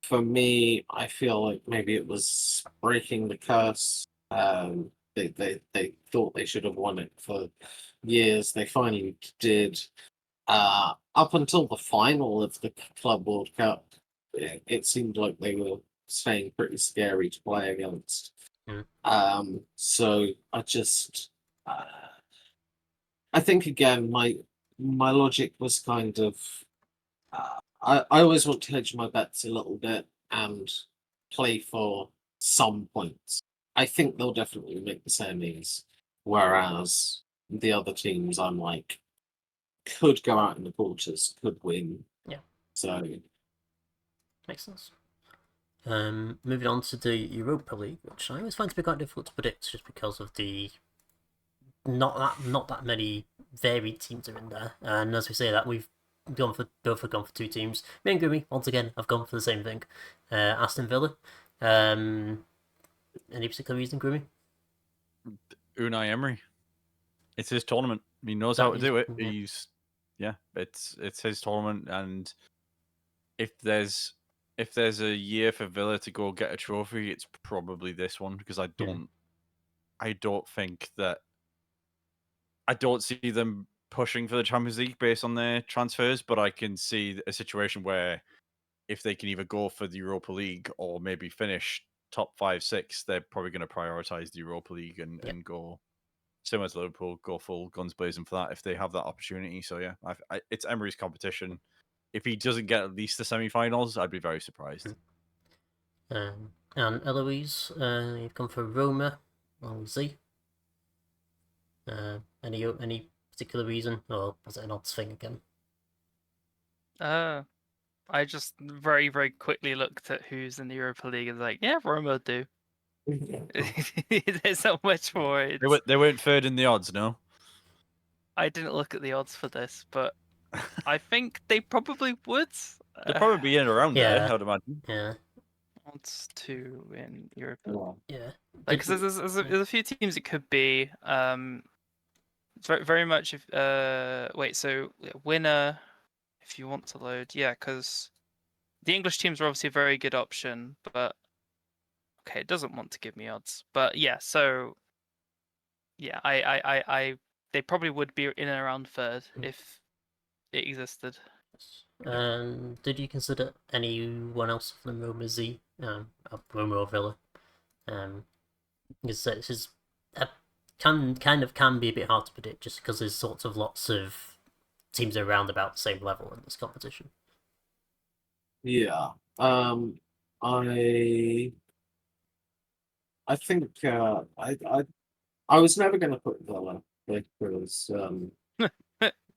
For me, I feel like maybe it was breaking the curse. They thought they should have won it for years. They finally did. Up until the final of the Club World Cup, it seemed like they were staying pretty scary to play against. So I just, I think again, my logic was kind of, I always want to hedge my bets a little bit and play for some points. I think they'll definitely make the semis, whereas the other teams, I'm like, could go out in the quarters, could win. Yeah. So makes sense. Moving on to the Europa League, which I always find to be quite difficult to predict, just because of the not that many varied teams are in there. And as we say that, we've both have gone for two teams. Me and Grimmy, once again, have gone for the same thing. Aston Villa. Any particular reason, Grimmy? Unai Emery. It's his tournament. He knows how to do it. Yeah. It's his tournament, and if there's a year for Villa to go get a trophy, it's probably this one, because I don't see them pushing for the Champions League based on their transfers, but I can see a situation where if they can either go for the Europa League or maybe finish top 5, 6, they're probably going to prioritize the Europa League and go similar to Liverpool, go full guns blazing for that if they have that opportunity. So yeah, it's Emery's competition. If he doesn't get at least the semi-finals, I'd be very surprised. And Eloise, you've gone for Roma on Z. Any particular reason, or was it an odds thing again? I just very, very quickly looked at who's in the Europa League and was like, yeah, Roma do. There's not much more. They weren't third in the odds, no? I didn't look at the odds for this, but I think they probably would. They'd probably be in around there, I would imagine. Yeah. Odds to win Europe. Yeah. Like, because there's a few teams it could be. It's very much if wait, so winner, if you want to load, yeah, because the English teams are obviously a very good option, but okay, it doesn't want to give me odds, but yeah, so yeah, they probably would be in and around third if it existed. Did you consider anyone else from Roma Z, Roma or Villa? Because it's just can be a bit hard to predict, just because there's sorts of lots of teams around about the same level in this competition. Yeah, I think I was never going to put Villa because I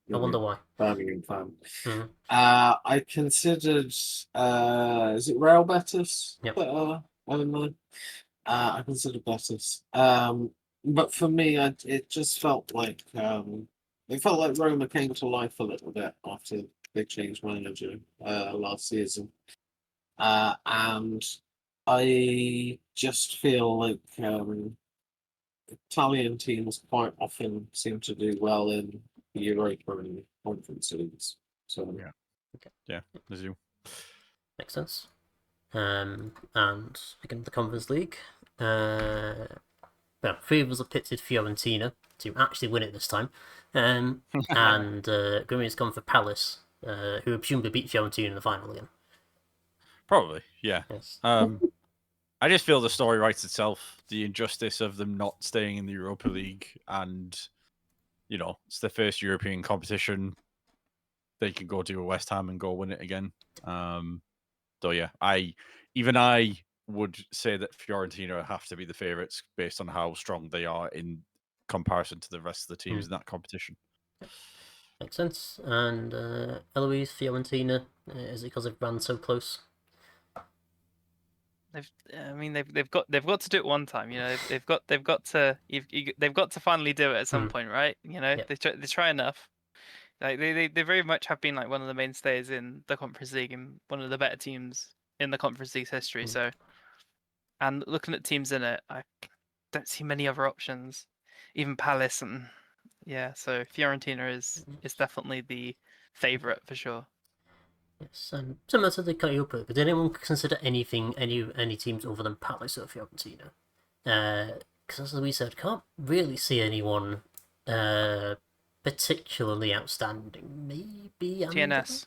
wonder why. Birmingham fan. Mm-hmm. I considered is it Real Betis? Yep. I don't know. I considered Betis. But for me, it just felt like Roma came to life a little bit after they changed manager last season, and I just feel like Italian teams quite often seem to do well in Europa and Conference leagues. So yeah, as you makes sense. And speaking of the Conference League, well, 3 of us have pitted Fiorentina to actually win it this time, and Grimmy has gone for Palace, who presumably beat Fiorentina in the final again. Probably, yeah. Yes. I just feel the story writes itself. The injustice of them not staying in the Europa League, and it's their first European competition. They can go to a West Ham and go win it again. So yeah, I would say that Fiorentina have to be the favourites based on how strong they are in comparison to the rest of the teams in that competition. Makes sense. And Eloise, Fiorentina, is it because they've ran so close? They've got to do it one time. They've got to finally do it at some point, right? They try enough. Like they very much have been like one of the mainstays in the Conference League and one of the better teams in the Conference League's history. So, and looking at teams in it, I don't see many other options. Even Palace and so Fiorentina is definitely the favourite for sure. Yes, and similar to the Europa, but did anyone consider any teams other than Palace or Fiorentina? Because as we said, can't really see anyone particularly outstanding. Maybe TNS.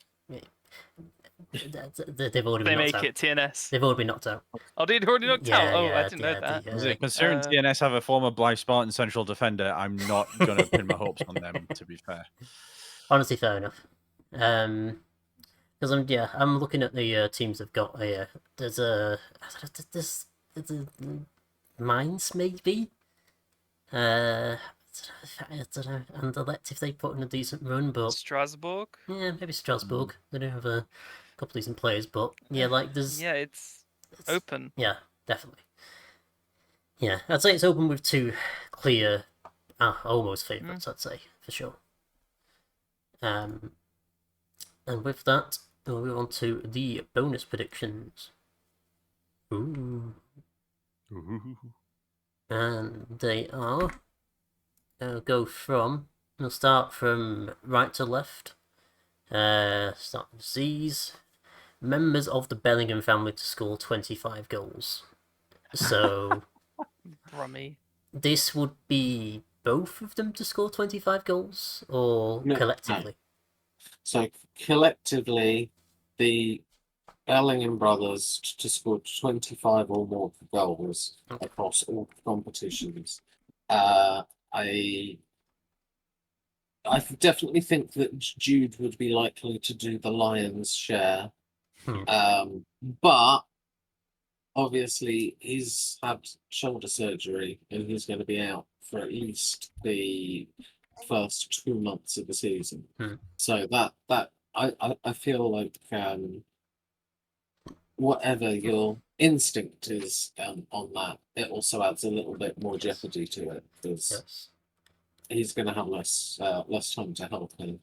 They've already They been knocked make out. it TNS. They've already been knocked out. Oh, they already knocked out. Oh, I didn't know that. Considering TNS have a former Blythe Spartan central defender, I'm not gonna pin my hopes on them. To be fair, honestly, fair enough. Because I'm looking at the teams they've got here. There's a Mines maybe. I don't know. And Elect if they put in a decent run, but Strasbourg. yeah, maybe Strasbourg. They do have a couple decent players, but yeah, like there's it's open. Yeah, definitely. Yeah, I'd say it's open with two clear, almost favourites. I'd say for sure. And with that, we'll move on to the bonus predictions. Ooh. And they are. We'll start from right to left. Start with Z's. Members of the Bellingham family to score 25 goals. So. Brummy. This would be both of them to score 25 goals, or collectively? No. So collectively, the Bellingham brothers to score 25 or more goals across all competitions. I definitely think that Jude would be likely to do the Lions' share. But obviously he's had shoulder surgery and he's going to be out for at least the first 2 months of the season. So that I feel like whatever your instinct is on that, it also adds a little bit more jeopardy to it because he's going to have less time to help him.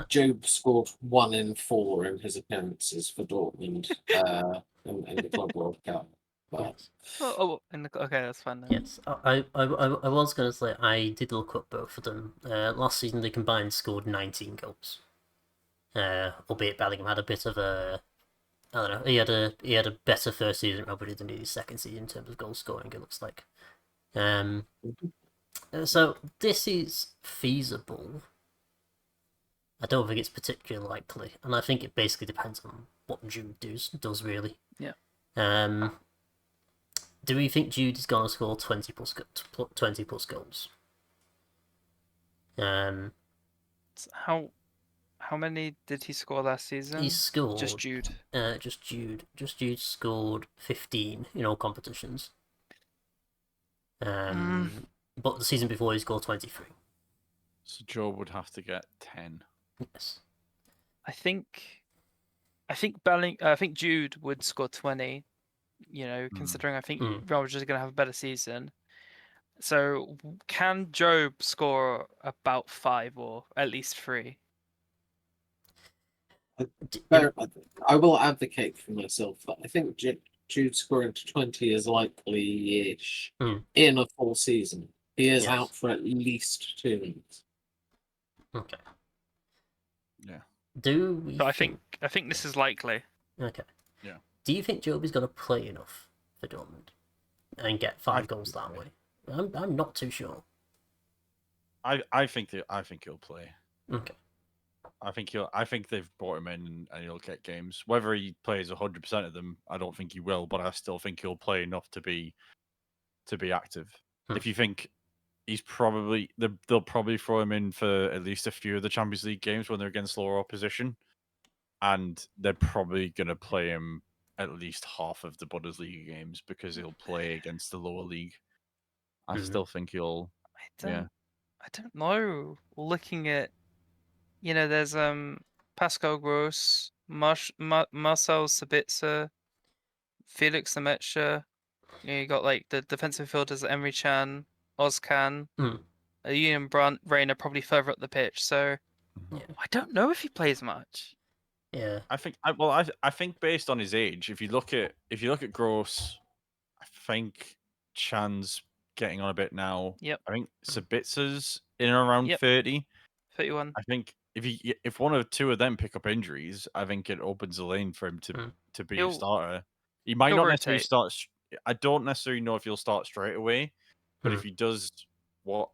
Job scored 1 in 4 in his appearances for Dortmund in the Club World Cup. But... Okay, that's fine then. Yes, I was going to say I did look up both of them. Last season they combined scored 19 goals. Albeit Bellingham had a bit of a, I don't know, he had a better first season probably than his second season in terms of goal scoring. It looks like. So this is feasible. I don't think it's particularly likely, and I think it basically depends on what Jude does really. Yeah. Do we think Jude is going to score 20 plus goals? How many did he score last season? He scored just Jude. Just Jude scored 15 in all competitions. But the season before he scored 23. So Joe would have to get 10. Yes. I think Jude would score 20. You know, considering I think Real Madrid is going to have a better season. So can Job score about 5 or at least 3? I will advocate for myself that I think Jude scoring to 20 is likely-ish in a full season. He is out for at least 2 months. Okay. Yeah. I think this is likely. Okay. Yeah. Do you think Job is going to play enough for Dortmund and get 5 goals that way? I'm not too sure. I think he'll play. Okay. I think they've brought him in and he'll get games. Whether he plays 100% of them, I don't think he will, but I still think he'll play enough to be active. If you think he's they'll probably throw him in for at least a few of the Champions League games when they're against lower opposition, and they're probably going to play him at least half of the Bundesliga games because he'll play against the lower league. I still think he'll. I don't know. Looking at, there's Pascal Gross, Marcel Sabitzer, Felix Lemaitre. You got like the defensive fielders, Emery Chan, Ozcan, Ian Brandt, Rayner probably further up the pitch. So I don't know if he plays much. Yeah, I think based on his age, if you look at Gross, I think Chan's getting on a bit now. Yep. I think Sabitzer's in around 30. 31. I think if one or two of them pick up injuries, I think it opens the lane for him to be a starter. He might not necessarily start. I don't necessarily know if he'll start straight away, but if he does what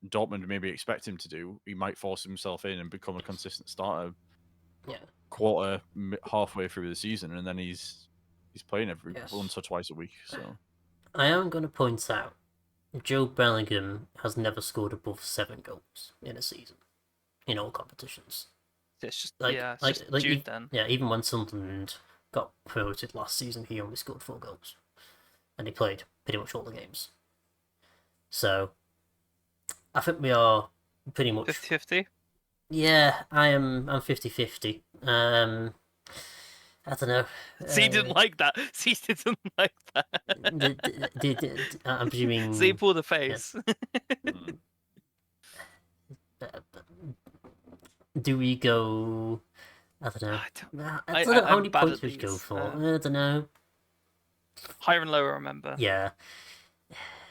Dortmund maybe expect him to do, he might force himself in and become a consistent starter. Yeah. Halfway through the season, and then he's playing every Yes. once or twice a week. So I am going to point out, Joe Bellingham has never scored above 7 goals in a season, in all competitions. It's just Like, just Jude then. Yeah, even when Sunderland got promoted last season, he only scored 4 goals, and he played pretty much all the games. So, I think we are pretty much 50-50? Yeah, I'm 50-50. I don't know. C didn't like that. C didn't like that. I'm presuming. C pulled a face. Do we go? I don't know. I don't know how many points we go for. I don't know. Higher and lower, remember? Yeah.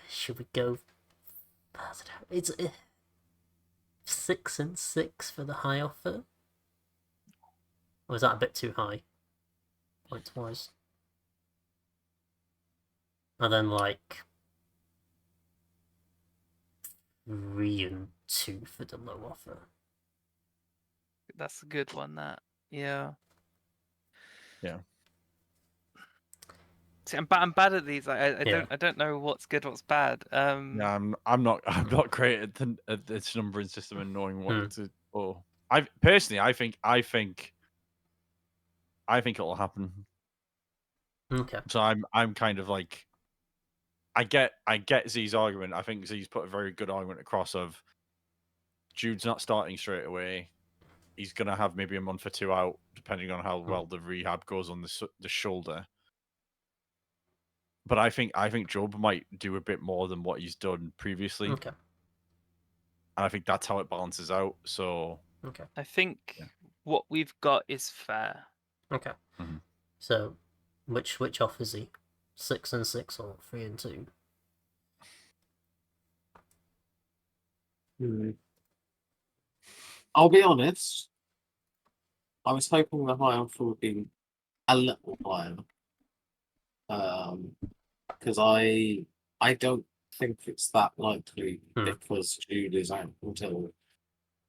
Should we go? I don't know. It's 6 and 6 for the high offer. Or is that a bit too high? Points wise. And then like 3 and 2 for the low offer. That's a good one. Yeah. See, I'm bad at these. I don't know what's good, what's bad. Yeah, I'm not great at this numbering system and knowing what to. Oh, I think it'll happen. Okay. So I'm kind of like, I get Z's argument. I think Z's put a very good argument across of Jude's not starting straight away. He's gonna have maybe a month or 2 out, depending on how well the rehab goes on the shoulder. But I think Job might do a bit more than what he's done previously. Okay. And I think that's how it balances out. So okay. I think what we've got is fair. Okay. Mm-hmm. So, which offer is he? 6 and 6 or 3 and 2? I'll be honest. I was hoping the high offer would be a little higher. Because I don't think it's that likely because Jude is out until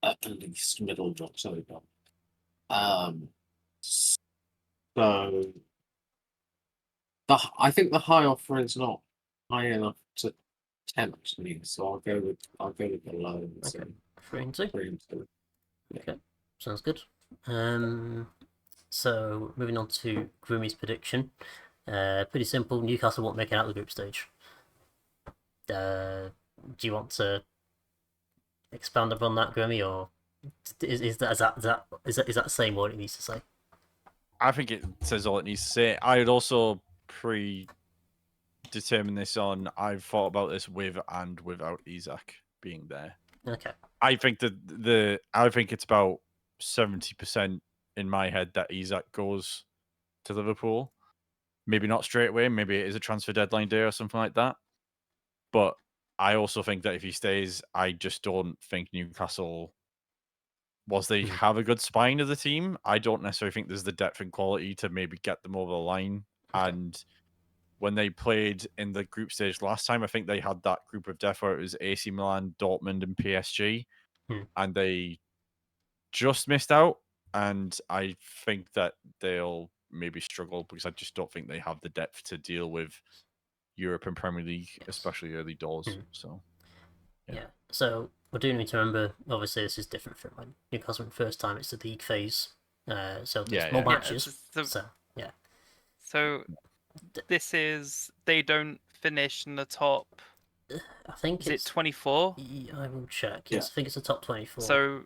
at least middle of October. So I think the high offer is not high enough to tempt me, so I'll go with the low. Okay. 3 and 2. 3 and 2. Okay, sounds good. So moving on to Groomy's prediction. Pretty simple. Newcastle won't make it out of the group stage. Do you want to expand upon that, Groomy, or is that saying what it needs to say? I think it says all it needs to say. I would also predetermine this on. I've thought about this with and without Isak being there. Okay. I think I think it's about 70% in my head that Isak goes to Liverpool. Maybe not straight away. Maybe it is a transfer deadline day or something like that. But I also think that if he stays, I just don't think Newcastle, whilst they have a good spine of the team, I don't necessarily think there's the depth and quality to maybe get them over the line. Okay. And when they played in the group stage last time, I think they had that group of death where it was AC Milan, Dortmund, and PSG. And they just missed out. And I think that they'll maybe struggle because I just don't think they have the depth to deal with Europe and Premier League, especially early doors. So, yeah. So we do need to remember, obviously, this is different from when Newcastle first time. It's the league phase, so there's more matches. So this is, they don't finish in the top. I think it's 24. I will check. Yes, I think it's the top 24. So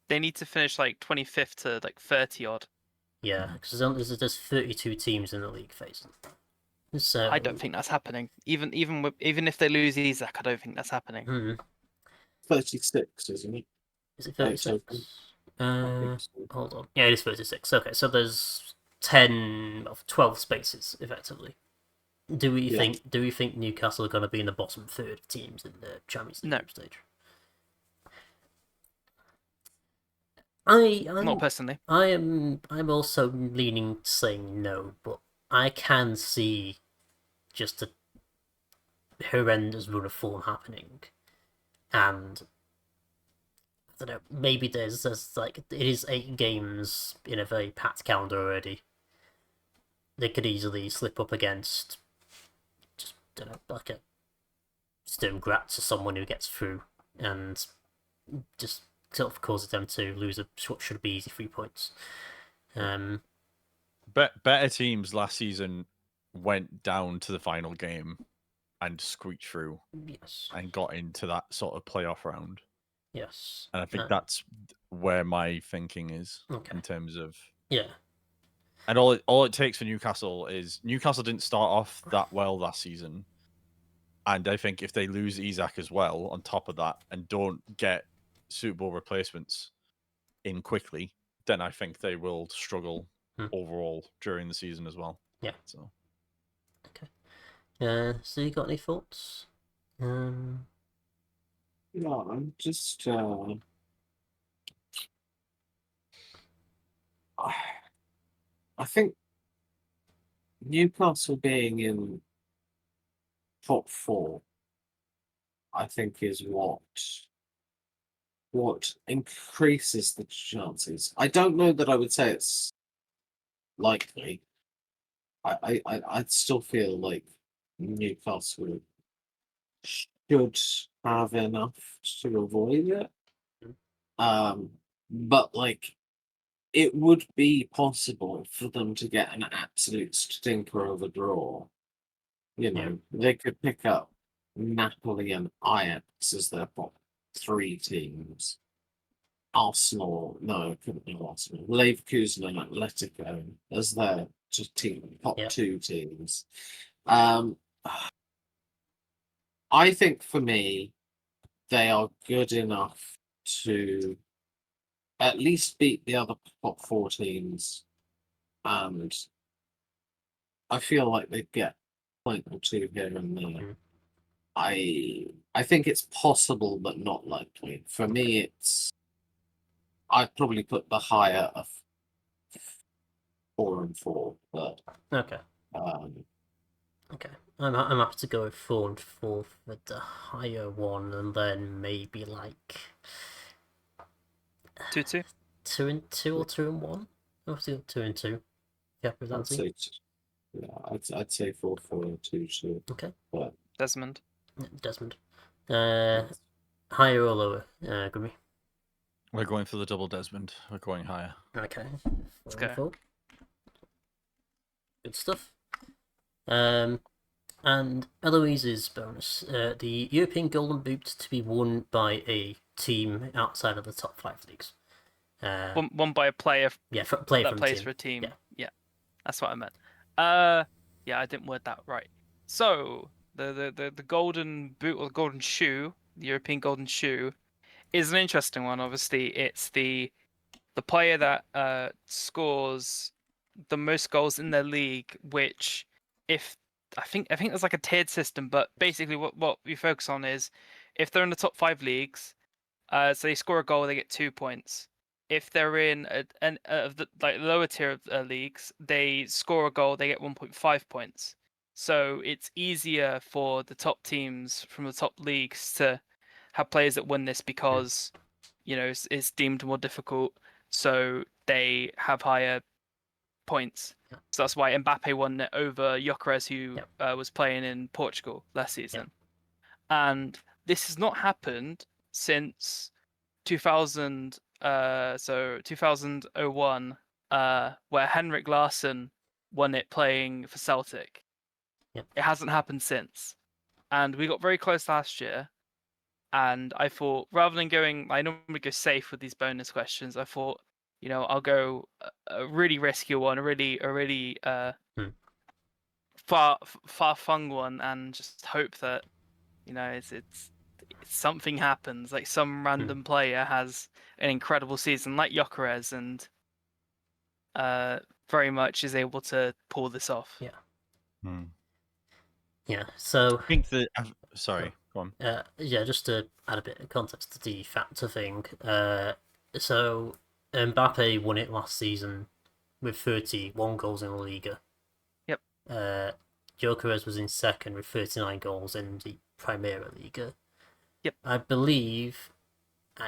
they need to finish like 25th to like 30 odd. Yeah, because there's 32 teams in the league phase. So I don't think that's happening. Even if they lose Isak, I don't think that's happening. 36, isn't it? Is it 36? Hold on. Yeah, it is 36. Okay, so there's 12 spaces effectively. Do we think Newcastle are going to be in the bottom third of teams in the Champions League group stage? Not personally. I'm also leaning to saying no, but I can see just a horrendous run of form happening and I don't know, maybe there's like it is 8 games in a very packed calendar already. They could easily slip up against just don't know like a Sturm Graz or someone who gets through and just sort of causes them to lose what should be easy 3 points. Better teams last season went down to the final game and squeaked through. Yes. And got into that sort of playoff round. Yes. And I think that's where my thinking is in terms of And all it takes for Newcastle is Newcastle didn't start off that well last season. And I think if they lose Isak as well on top of that and don't get suitable replacements in quickly, then I think they will struggle overall during the season as well. Yeah. So. Okay. So you got any thoughts? I'm just. I think Newcastle being in top 4, I think, is what increases the chances. I don't know that I would say it's likely. I'd still feel like Newcastle should have enough to avoid it. But like it would be possible for them to get an absolute stinker of a draw. You know, they could pick up Napoli and Ajax as their top 3 teams. Arsenal, no, it couldn't be Arsenal. Leverkusen and Atletico as their top 2 teams. I think for me, they are good enough to at least beat the other top 4 teams, and I feel like they'd get a point or 2 here and there. I think it's possible, but not likely. For me, I'd probably put the higher of 4 and 4, but okay. I'm happy to go with 4 and 4 for the higher one, and then maybe like 2-2. 2 and 2 or 2 and 1. I'll have to go 2 and 2. Yeah, with that. I'd say 4, 4, and 2, 2. Okay. But Desmond. Higher or lower, Grimmy? We're going for the double Desmond. We're going higher. Okay. Let's go. Good stuff. And Eloise's bonus. The European Golden Boot to be won by a team outside of the top 5 leagues. Won by a player. Player that from plays team. for a team. Yeah, that's what I meant. I didn't word that right. So the golden boot or the golden shoe, the European golden shoe, is an interesting one. Obviously, it's the player that scores the most goals in their league. Which, if I think there's like a tiered system, but basically what we focus on is if they're in the top 5 leagues, so they score a goal, they get 2 points. If they're in the lower tier of leagues, they score a goal, they get 1.5 points. So it's easier for the top teams from the top leagues to have players that win this because it's deemed more difficult. So they have higher points. So that's why Mbappe won it over Gyökeres, who was playing in Portugal last season. And this has not happened since 2001, where Henrik Larsson won it playing for Celtic. It hasn't happened since, and we got very close last year. And I thought, rather than I normally go safe with these bonus questions. I thought, I'll go a really risky one, a really far flung one, and just hope that it's something happens, like some random player has an incredible season like Gyökeres and very much is able to pull this off. So I think that sorry, go on. Just to add a bit of context to the factor thing. So Mbappe won it last season with 31 goals in La Liga. Yep. Gyökeres was in second with 39 goals in the Primera Liga. Yep. I believe,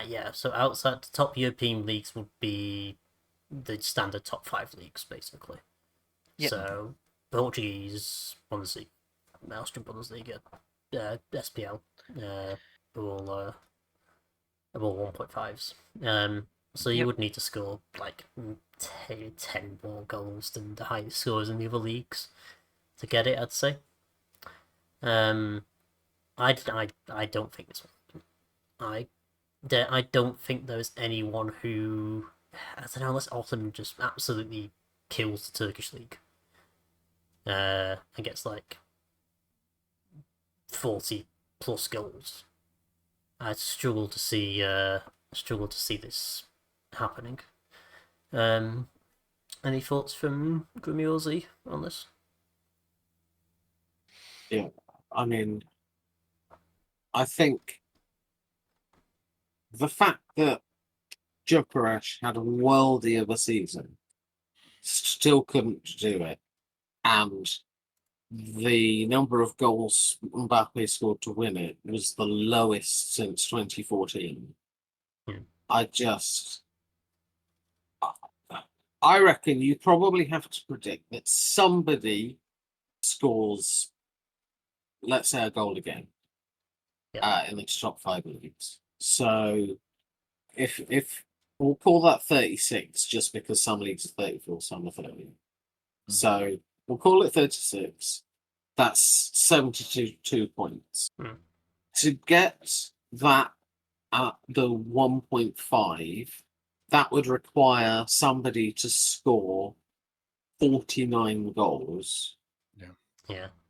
yeah, so outside the top European leagues would be the standard top 5 leagues, basically. Yep. So, Portuguese, Bundesliga, Austrian Bundesliga, SPL, are all 1.5s. So you Yep. would need to score like 10 more goals than the highest scores in the other leagues to get it, I'd say. I don't think this one. I don't think there's anyone who, I don't know, unless Ottoman just absolutely kills the Turkish league. And gets like 40 plus goals. I struggle to see this happening. Any thoughts from Grimiosi on this? Yeah, I mean, I think the fact that Gyökeres had a worldie of a season, still couldn't do it, and the number of goals Mbappe scored to win it was the lowest since 2014. I reckon you probably have to predict that somebody scores, let's say, a goal again in the top 5 leagues. So if we'll call that 36, just because some leagues are 34, some are 30. So we'll call it 36. That's 72 points. To get that at the 1.5, that would require somebody to score 49 goals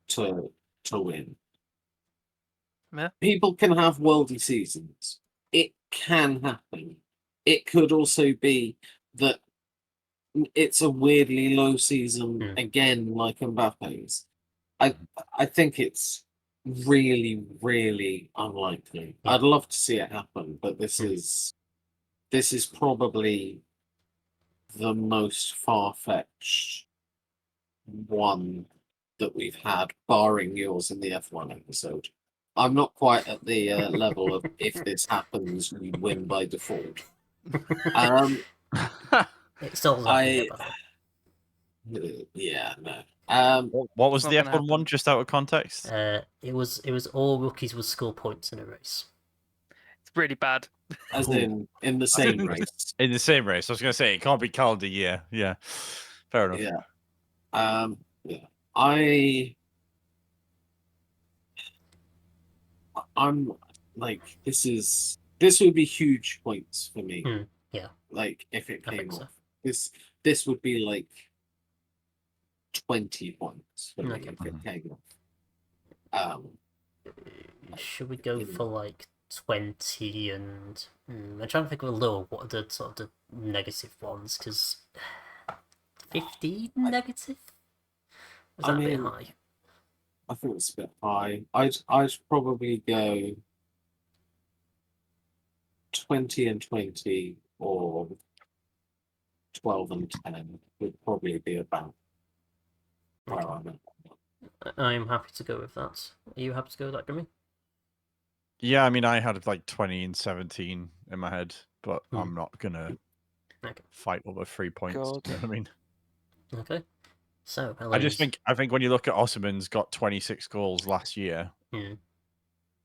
to win. Yeah. People can have worldy seasons. It can happen. It could also be that it's a weirdly low season again, like Mbappe's. I think it's really, really unlikely. I'd love to see it happen, but this is probably the most far-fetched one that we've had, barring yours in the F1 episode. I'm not quite at the level of if this happens, we win by default. It still doesn't happen yet, by the way. Yeah, no. What was It's the not F1 gonna one, happen. just out of context? It was all rookies would score points in a race. It's really bad. As in the same race. In the same race. I was going to say, it can't be calendar year. Yeah. Fair enough. Yeah. I'm like, this would be huge points for me. Yeah. Like, if it I came think off. so. This would be like 20 points for me Okay. if it came off. Should we go for like 20 and I'm trying to think of a lower, what are the sort of the negative ones, because 15 negative? Was that a bit high? I think it's a bit high. I'd probably go 20 and 20 or 12 and 10 would probably be about where I'm at. I'm happy to go with that. Are you happy to go with that, Grimmy? Yeah, I mean, I had like 20 and 17 in my head, but I'm not going to fight over 3 points. God. You know what I mean? Okay. So, I think when you look at Osman's got 26 goals last year,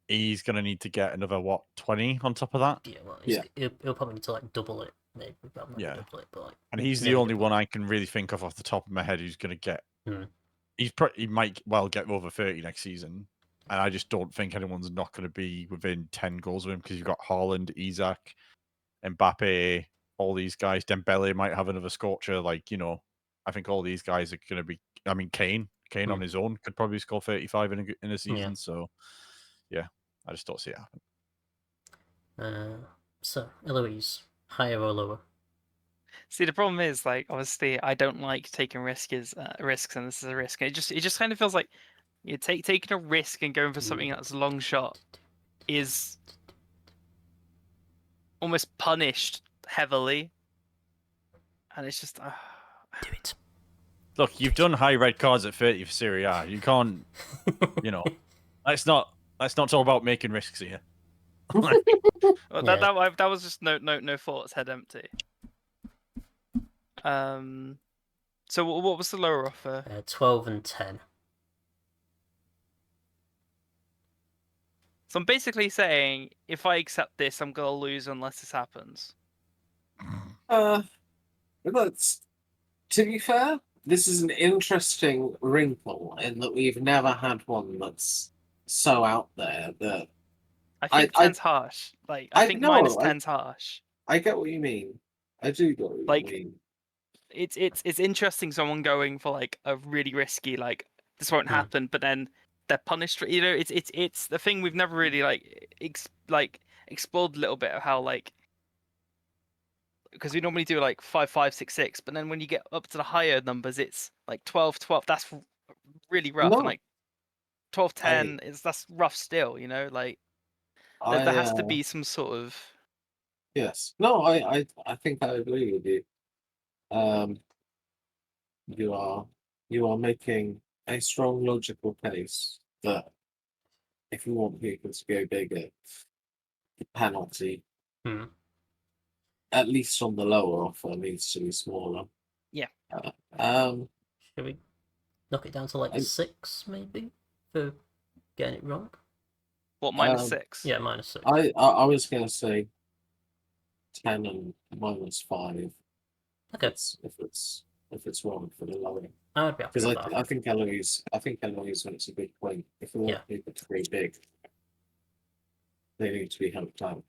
he's going to need to get another, 20 on top of that? Yeah, well, he'll probably need to like double it. Maybe, double it, but like, and he's the only one I can really think of off the top of my head who's going to get. He might well get over 30 next season, and I just don't think anyone's not going to be within 10 goals of him, because you've got Haaland, Isak, Mbappe, all these guys. Dembele might have another scorcher. Like, I think all these guys are going to be. I mean, Kane on his own could probably score 35 in a season. So, yeah, I just don't see it happen. So, Eloise, higher or lower? See, the problem is, like, obviously, I don't like taking risks, and this is a risk. It just kind of feels like you're taking a risk and going for something that's a long shot is almost punished heavily, and it's just do it. Look, you've done high red cards at 30 for Serie A. You can't, let's not talk about making risks here. Well, Yeah. that was just no thoughts, head empty. So what was the lower offer? 12 and 10. So I'm basically saying, if I accept this, I'm gonna lose unless this happens. That's, to be fair, this is an interesting wrinkle in that we've never had one that's so out there that I think I 10's harsh. Like, I I think know, minus 10's harsh. I get what you mean. I do get what Like, you mean. It's interesting someone going for like a really risky, like, this won't happen, but then they're punished for, you know, it's the thing we've never really like explored a little bit of how, like, because we normally do like 5 5 6 6, but then when you get up to the higher numbers, it's like 12 12. That's really rough, and No, like 12 10 that's rough still, you know, like there has to be some sort of yes. No, I think I agree with you. You are making a strong logical case that if you want people to go bigger, the penalty, Hmm. at least on the lower offer, needs to be smaller. Yeah. Should we knock it down to like 6, maybe, for getting it wrong? what, -6? Yeah, -6. I was gonna say 10 and -5. Okay. If it's wrong for the lower. I would be happy Because with that. I think Eloise makes a big point. If we want people to be big, they need to be helped out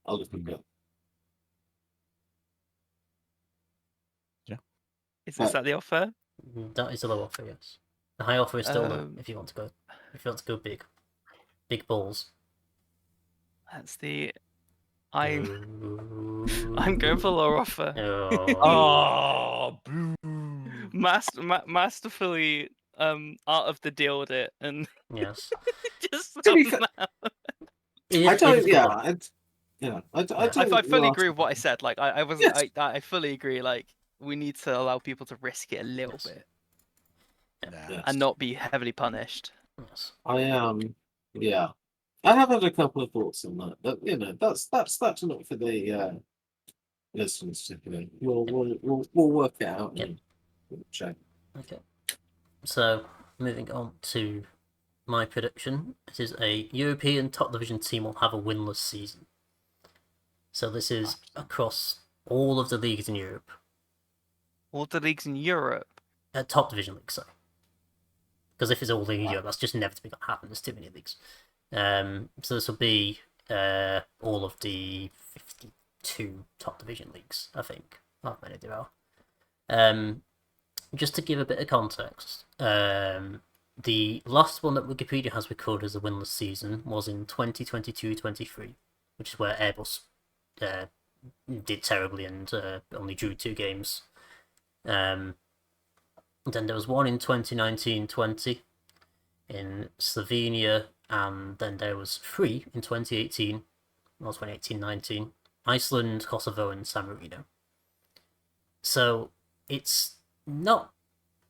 a little bit. Is that the offer? That is a low offer, yes. The high offer is still low if you want to go big balls. That's the I'm going for lower offer. Oh, boo. Masterfully out of the deal with it, and Yes. just To be fair, I fully agree with what I said. Like, I wasn't. Yes. I fully agree. Like, we need to allow people to risk it a little bit Yes. and not be heavily punished. Yes. I am. Yeah, I have had a couple of thoughts on that, but you know, that's not for the listeners to hear. We'll work it out and we'll check. Okay. So moving on to my prediction. It is a European top division team will have a winless season. So this is across all of the leagues in Europe. All the leagues in Europe. Top division leagues, sorry. Because if it's all league in Europe, that's just inevitably going to happen. There's too many leagues. So this will be all of the 52 top division leagues, I think. How many there are. Just to give a bit of context, the last one that Wikipedia has recorded as a winless season was in 2022-23, which is where Airbus did terribly and only drew 2 games. Then there was one in 2019-20 in Slovenia, and then there was 3 in 2018, or 2018-19, Iceland, Kosovo, and San Marino. So it's not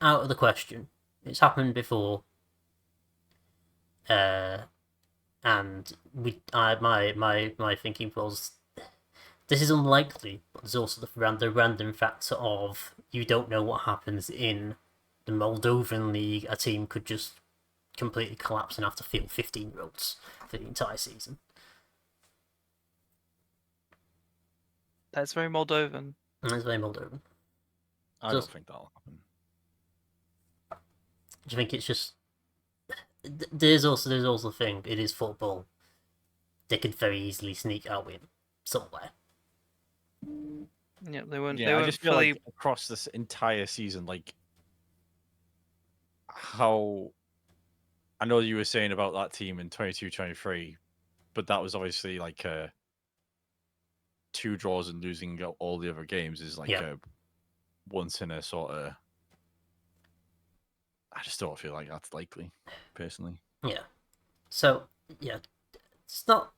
out of the question. It's happened before, and my thinking was, this is unlikely, but there's also the random factor of you don't know what happens in the Moldovan league. A team could just completely collapse and have to field 15-year-olds for the entire season. That's very Moldovan. That's very Moldovan. I don't think that'll happen. Do you think it's just... There's also the thing, it is football. They could very easily sneak out with somewhere. Yeah, they weren't. Yeah, they I weren't just feel fully... like across this entire season, like how I know you were saying about that team in 22-23, but that was obviously like 2 draws and losing all the other games is like a once in a sort of. I just don't feel like that's likely, personally. Yeah. So yeah, it's not.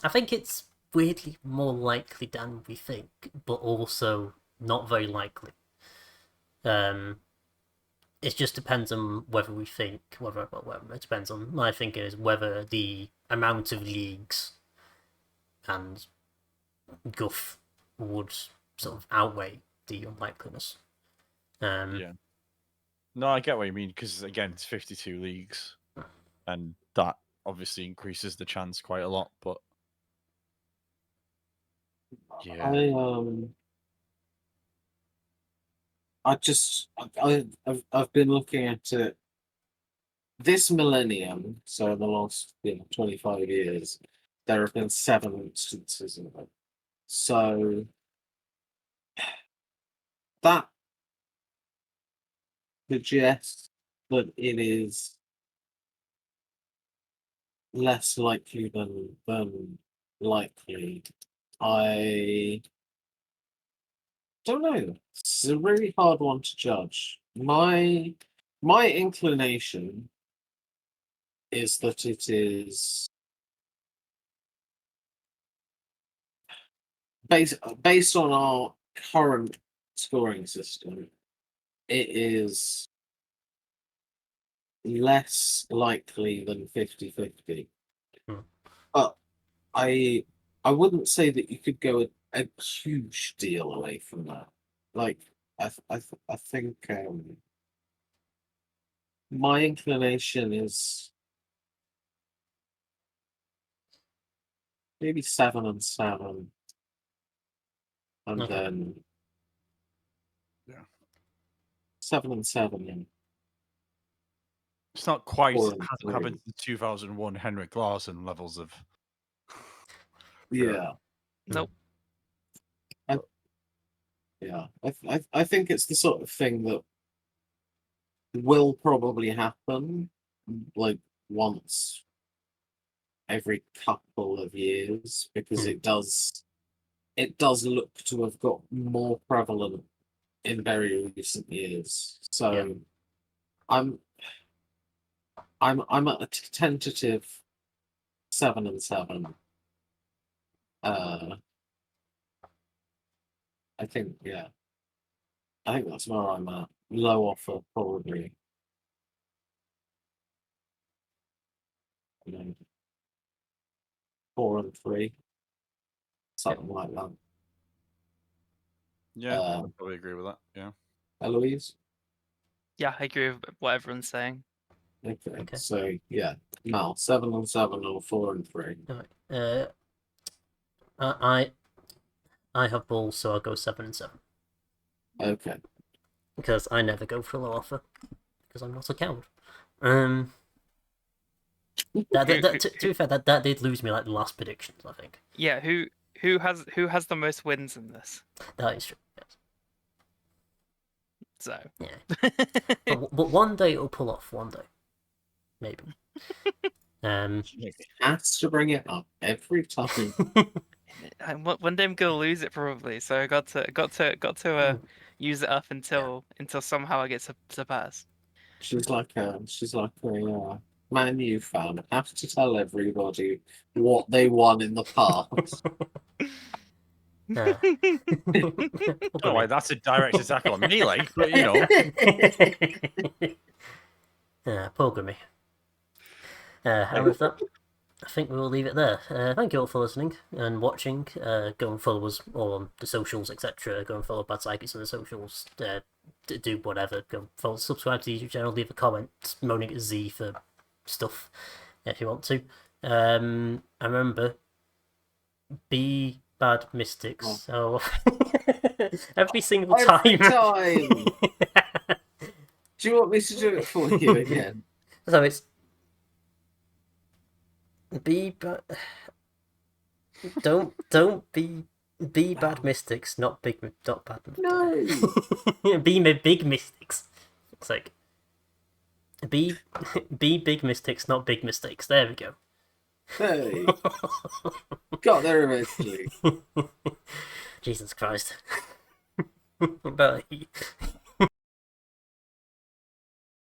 I think it's weirdly more likely than we think, but also not very likely. It just depends on whether we think it depends on my thinking is whether the amount of leagues and guff would sort of outweigh the unlikeliness. Yeah. No, I get what you mean, because again, it's 52 leagues, and that obviously increases the chance quite a lot. But yeah, I've been looking at it this millennium, so in the last 25 years, there have been 7 instances of it. So that suggests that it is less likely than likely. I don't know. It's a really hard one to judge. My inclination is that it is based on our current scoring system. It is less likely than 50-50. But I wouldn't say that you could go a huge deal away from that. Like I think my inclination is maybe 7 and 7, and Okay. then Yeah. 7 and 7. And it's not quite Four and hasn't three. happened to the 2001 Henrik Larsson levels of. yeah, Nope. yeah. I think it's the sort of thing that will probably happen, like once every couple of years, because it does look to have got more prevalent in very recent years. So Yeah. I'm at a tentative 7 and 7. I think that's where I'm at. Low offer probably. 4 and 3. Something like that. Yeah, I would probably agree with that. Yeah. Eloise? Yeah, I agree with what everyone's saying. Okay. So yeah. Mal, 7 and 7 or 4 and 3. Alright. I have balls, so I'll go 7 and 7. Okay. Because I never go for a low offer. Because I'm not a coward. To be fair, that did lose me like the last predictions, I think. Yeah, who has the most wins in this? That is true. Yes. So yeah, but one day it'll pull off. One day, maybe. Has to bring it up every time. One day I'm gonna lose it probably. So I got to use it up until somehow I get surpassed. She's like a Man U fan. Has to tell everybody what they won in the past. Oh, why that's a direct attack on me, like, but you know. Yeah, poor Grimmy. And with that, I think we will leave it there. Thank you all for listening and watching. Go and follow us all on the socials, etc. Go and follow Bad Psychics on the socials. Do whatever. Go follow, subscribe to the YouTube channel. Leave a comment moaning at Z for stuff if you want to. And remember, be bad mystics. Oh. Every single time. Every time. Do you want me to do it for you again? So it's be bad. Don't be bad mystics, not bad. No. Be big mystics. It's like be big mystics, not big mistakes. There we go. Hey. Got there eventually. Jesus Christ. Bye.